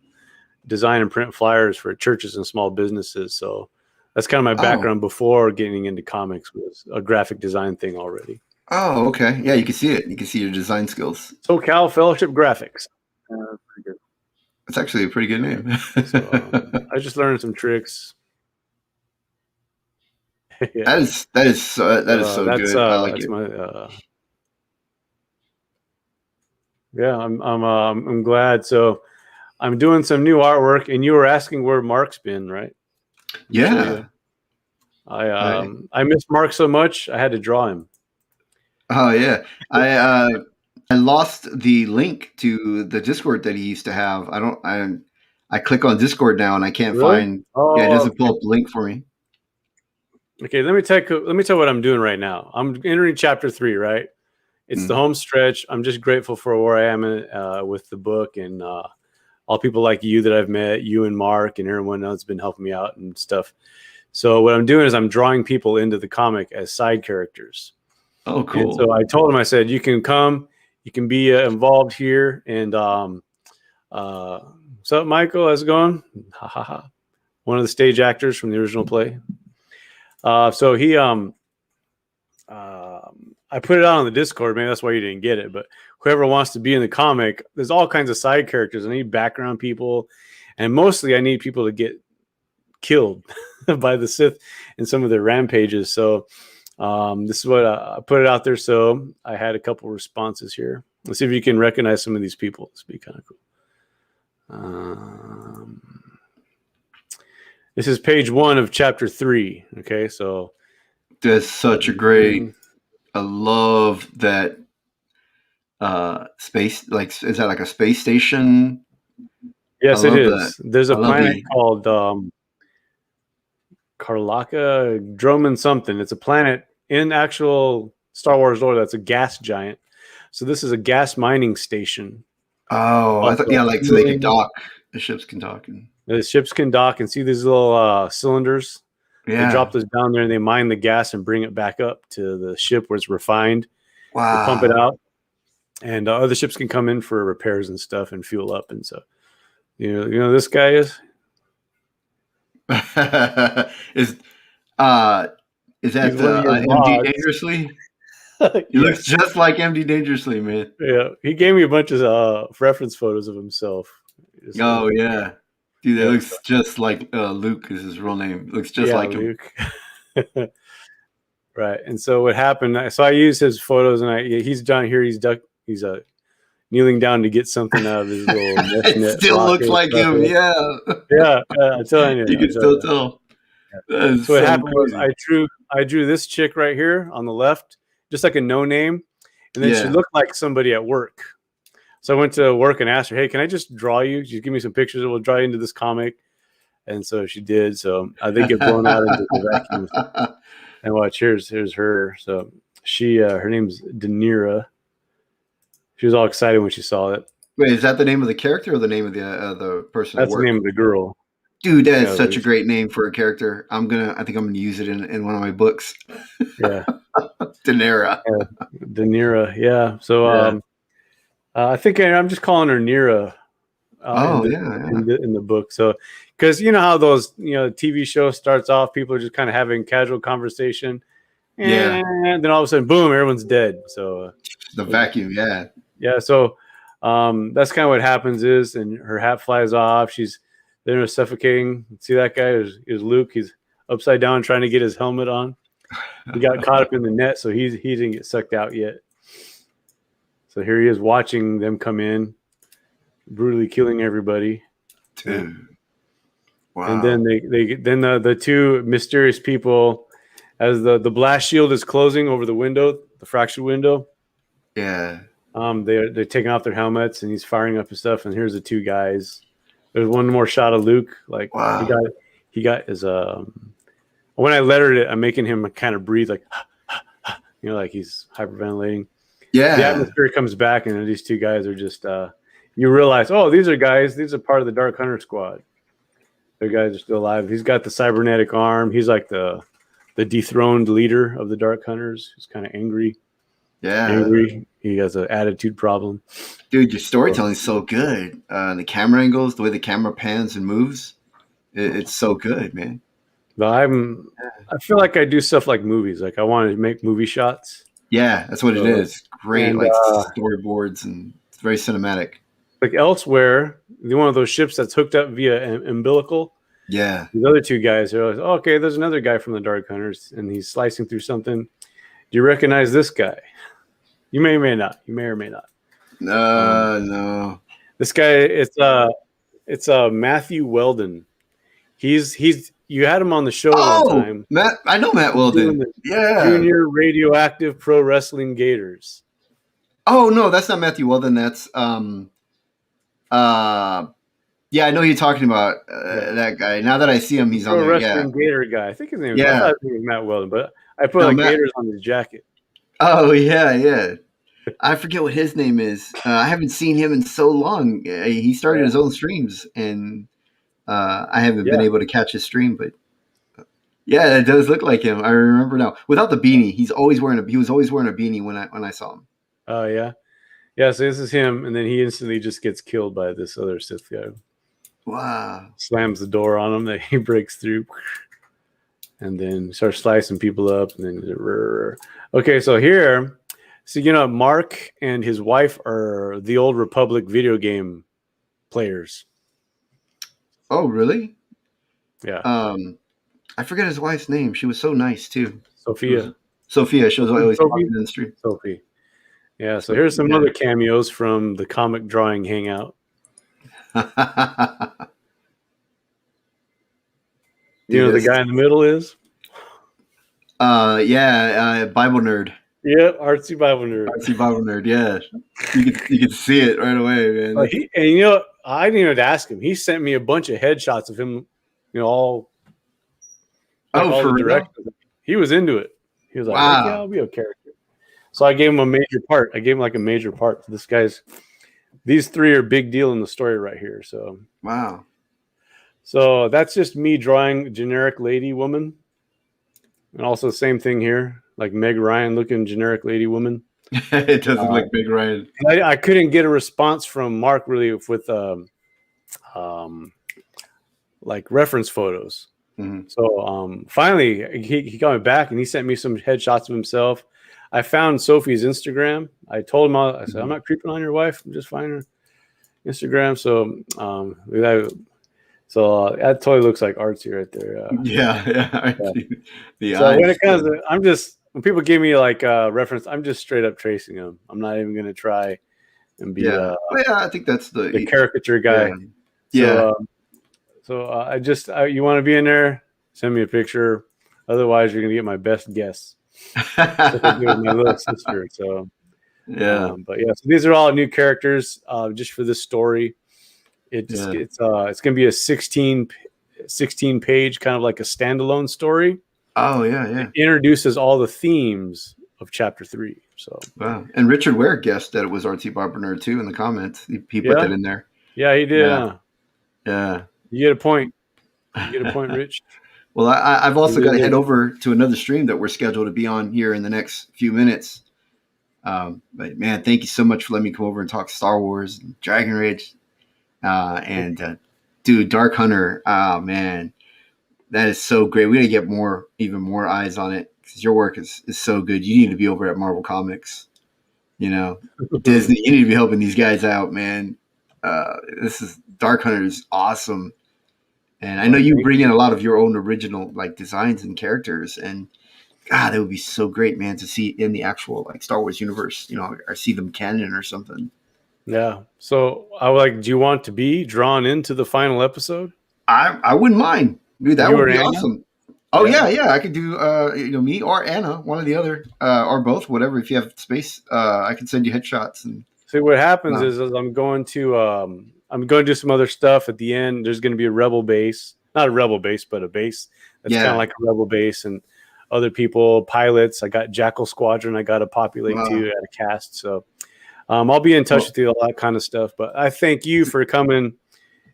design and print flyers for churches and small businesses. So that's kind of my background before getting into comics was a graphic design thing already. Oh, okay. Yeah, you can see it. You can see your design skills. SoCal Fellowship Graphics. Pretty good. That's actually a pretty good name. So, I just learned some tricks. Yeah. That is so good. I like it. Yeah, I'm glad. So I'm doing some new artwork, and you were asking where Mark's been, right? Yeah. I miss Mark so much. I had to draw him. Oh yeah, I lost the link to the Discord that he used to have. I click on Discord now and I can't find. Oh, it doesn't pull up the link for me. Okay, let me tell you what I'm doing right now. I'm entering chapter 3, right? it's the home stretch. I'm just grateful for where I am with the book, and all people like you that I've met, you and Mark and everyone else has been helping me out and stuff. So what I'm doing is I'm drawing people into the comic as side characters. Oh, cool. And so I told him, I said, you can come, you can be involved here. And what's up, Michael? How's it going? Ha ha ha. One of the stage actors from the original play. So he, I put it out on the Discord. Maybe that's why you didn't get it. But whoever wants to be in the comic, there's all kinds of side characters. I need background people, and mostly I need people to get killed by the Sith in some of their rampages. So this is what I put it out there. So I had a couple responses here. Let's see if you can recognize some of these people. This would be kind of cool. This is page 1 of chapter 3. Okay, so that's such a great. I love that space. Like, is that like a space station? Yes, it is. That. There's a planet called Karlaka Droman something. It's a planet in actual Star Wars lore that's a gas giant. So this is a gas mining station. Oh, I thought, yeah, like so they can dock. The ships can dock. The ships can dock and see these little cylinders. Yeah. They drop this down there and they mine the gas and bring it back up to the ship where it's refined. Wow. They pump it out. And other ships can come in for repairs and stuff and fuel up. And so, you know this guy is? Is that MD Dangerously? He looks just like MD Dangerously, man. Yeah, he gave me a bunch of reference photos of himself. Oh yeah, dude, that looks just like Luke is his real name. Looks just like Luke. Him. Right, and so what happened? So I used his photos, and he's down here. He's kneeling down to get something out of his little mesh net. It still looks like him. Yeah. I'm telling you. You can still tell. So what happened was I drew this chick right here on the left, just like a no name, and then she looked like somebody at work. So I went to work and asked her, "Hey, can I just draw you? Just give me some pictures, and we'll draw you into this comic." And so she did. So I think it blown out into the vacuum. And watch, here's her. So she, her name's Danira. She was all excited when she saw it. Wait, is that the name of the character or the name of the person? That's the name of the girl. Dude, that is such a great name for a character. I think I'm gonna use it in one of my books. Yeah. Danira. Danira, yeah. So I think I'm just calling her Nira. In the book. So because you know how those TV shows starts off, people are just kind of having casual conversation, and then all of a sudden, boom, everyone's dead. So the vacuum, yeah. So that's kind of what happens is, and her hat flies off. She's there suffocating. See that guy is Luke. He's upside down trying to get his helmet on. He got caught up in the net, so he didn't get sucked out yet. So here he is watching them come in, brutally killing everybody. Dude. Wow. And then the two mysterious people, as the blast shield is closing over the window, the fractured window. Yeah. They're taking off their helmets and he's firing up his stuff. And here's the two guys. There's one more shot of Luke. Like wow. he got his when I lettered it, I'm making him kind of breathe like like he's hyperventilating. Yeah. The atmosphere comes back and these two guys are just you realize, these are part of the Dark Hunter squad. The guys are still alive. He's got the cybernetic arm. He's like the dethroned leader of the Dark Hunters. He's kind of angry. Yeah. Angry. He has an attitude problem. Dude, your storytelling's so good. The camera angles, the way the camera pans and moves, it's so good, man. But I feel like I do stuff like movies. Like I want to make movie shots. Yeah, that's what it is. Great, like storyboards, and it's very cinematic. Like elsewhere, one of those ships that's hooked up via umbilical. Yeah. The other two guys are like, okay, there's another guy from the Dark Hunters, and he's slicing through something. Do you recognize this guy? You may or may not. You may or may not. No. This guy, it's Matthew Weldon. You had him on the show one time. Matt, I know Matt Weldon. Yeah. Junior Radioactive Pro Wrestling Gators. Oh no, that's not Matthew Weldon. That's yeah, I know you're talking about that guy. Now that I see him, he's on there. Wrestling Gator guy. I think his name was Matt Weldon, but I put Gators on his jacket. Oh yeah. I forget what his name is. I haven't seen him in so long. He started Yeah. his own streams, and I haven't been Yeah. able to catch his stream. But yeah, it does look like him. I remember now. Without the beanie, he was always wearing a beanie when I saw him. Oh yeah. Yeah. So this is him, and then he instantly just gets killed by this other Sith guy. Wow. Slams the door on him that he breaks through, and then starts slicing people up. And then okay, so here, so Mark and his wife are the Old Republic video game players. Oh, really? Yeah. I forget his wife's name. She was so nice too. Sophia. Sophia. She was always Sophie? talking in the street. Sophie. Yeah. So here's some other cameos from the comic drawing hangout. The guy in the middle is? Bible nerd. Yep, artsy Bible nerd. Artsy Bible nerd, yeah. You could see it right away, man. I didn't even ask him. He sent me a bunch of headshots of him, all. All for real? He was into it. He was like, wow. Yeah, I'll be a character. So I gave him a major part. I gave him like a major part. These three are big deal in the story right here. So wow. So that's just me drawing generic lady woman. And also the same thing here, like Meg Ryan looking generic lady woman. It doesn't look Meg Ryan. I couldn't get a response from Mark really with like reference photos. Mm-hmm. So finally he got me back and he sent me some headshots of himself. I found Sophie's Instagram. I told him, I said, I'm not creeping on your wife. I'm just finding her Instagram. So that totally looks like artsy right there. Yeah. So when it comes to, when people give me like a reference, I'm just straight up tracing them. I'm not even going to try and be I think that's the caricature guy. Yeah. So you want to be in there, send me a picture. Otherwise, you're going to get my best guess. Like I do with my little sister. So but yeah, so these are all new characters just for this story. It's going to be a 16 page kind of like a standalone story. Oh yeah. It introduces all the themes of chapter 3. So wow. And Richard Ware guessed that it was Artsy Barber Nerd too in the comments. He put that in there. Yeah, he did. Yeah. You get a point. Rich. Well, I've also got to head over to another stream that we're scheduled to be on here in the next few minutes. But man, thank you so much for letting me come over and talk Star Wars, and Dragonrage, and dude, Dark Hunter. Oh man, that is so great. We got to get even more eyes on it because your work is so good. You need to be over at Marvel Comics. Disney. You need to be helping these guys out, man. Dark Hunter is awesome. And I know you bring in a lot of your own original like designs and characters, and God, that would be so great, man, to see in the actual like Star Wars universe, or see them canon or something. Yeah. So do you want to be drawn into the final episode? I wouldn't mind, dude. That would be awesome. Oh yeah. I could do me or Anna, one or the other, or both, whatever. If you have space, I can send you headshots. And see what happens is I'm going to do some other stuff at the end. There's going to be a rebel base, not a rebel base, but a base that's kind of like a rebel base, and other people, pilots. I got Jackal Squadron. I got to populate too at a cast. So I'll be in touch with you, all that kind of stuff. But I thank you for coming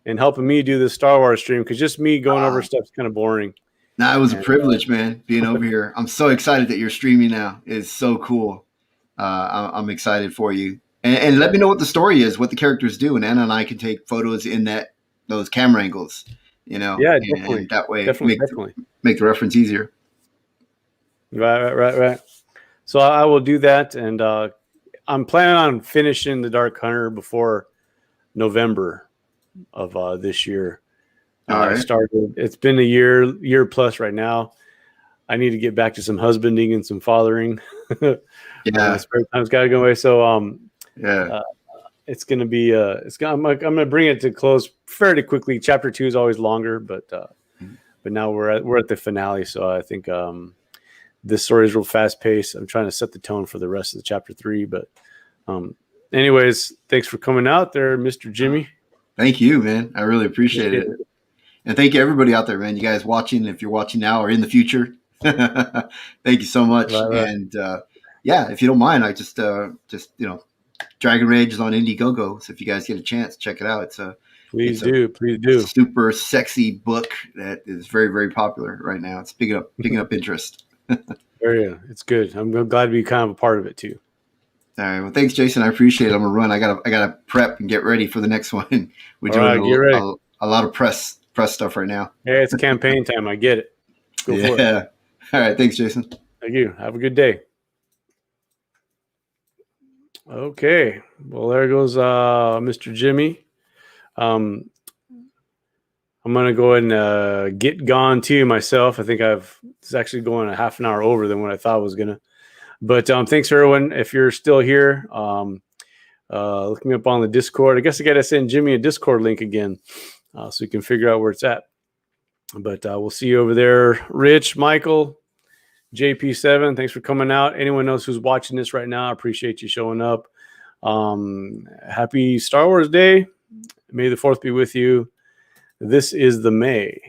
and helping me do this Star Wars stream, because just me going over stuff is kind of boring. It was a privilege, man, being over here. I'm so excited that you're streaming now. It's so cool. I'm excited for you. And let me know what the story is, what the characters do, and Anna and I can take photos in those camera angles, Yeah, definitely. And that way make the reference easier. Right. So I will do that, and I'm planning on finishing the Dark Hunter before November of this year. I started. It's been a year plus right now. I need to get back to some husbanding and some fathering. Spare time's got to go away. So it's going to be I'm going to bring it to close fairly quickly. Chapter 2 is always longer, but now we're at the finale. So I think this story is real fast paced. I'm trying to set the tone for the rest of the chapter 3. But anyways, thanks for coming out there, Mr. Jimmy. Thank you, man. I really appreciate it. And thank you everybody out there, man. You guys watching, if you're watching now or in the future, thank you so much. Right. And yeah, if you don't mind, I just Dragonrage is on Indiegogo, so if you guys get a chance, check it out. Please It's a do. Please do. super sexy book that is very, very popular right now. It's picking up interest. It's good. I'm glad to be kind of a part of it too. All right. Well, thanks, Jason. I appreciate it. I'm gonna run. I gotta prep and get ready for the next one. We're doing Get ready. a lot of press stuff right now. Hey, it's campaign time. I get it. Go for it. Yeah. All right. Thanks, Jason. Thank you. Have a good day. Okay. Well, there goes Mr. Jimmy. I'm gonna go ahead and get gone too myself. I think it's actually going a half an hour over than what I thought I was gonna. But thanks everyone. If you're still here, look me up on the Discord. I guess I gotta send Jimmy a Discord link again, so you can figure out where it's at. But we'll see you over there. Rich, Michael, JP7, thanks for coming out. Anyone else who's watching this right now, I appreciate you showing up. Happy Star Wars Day. May the 4th be with you. This is the May.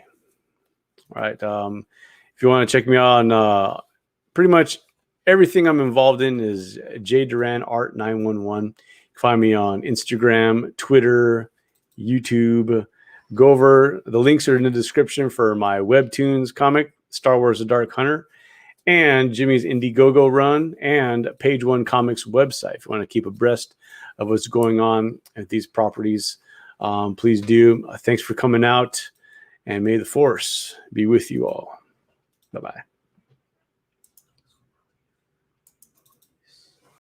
All right. If you want to check me out on pretty much everything I'm involved in is J Duran Art 911. You can find me on Instagram, Twitter, YouTube. Go over. The links are in the description for my Webtoons comic, Star Wars: The Dark Hunter, and Jimmy's Indiegogo run, and PageOne Comics website. If you want to keep abreast of what's going on at these properties, please do. Thanks for coming out, and may the Force be with you all. Bye-bye.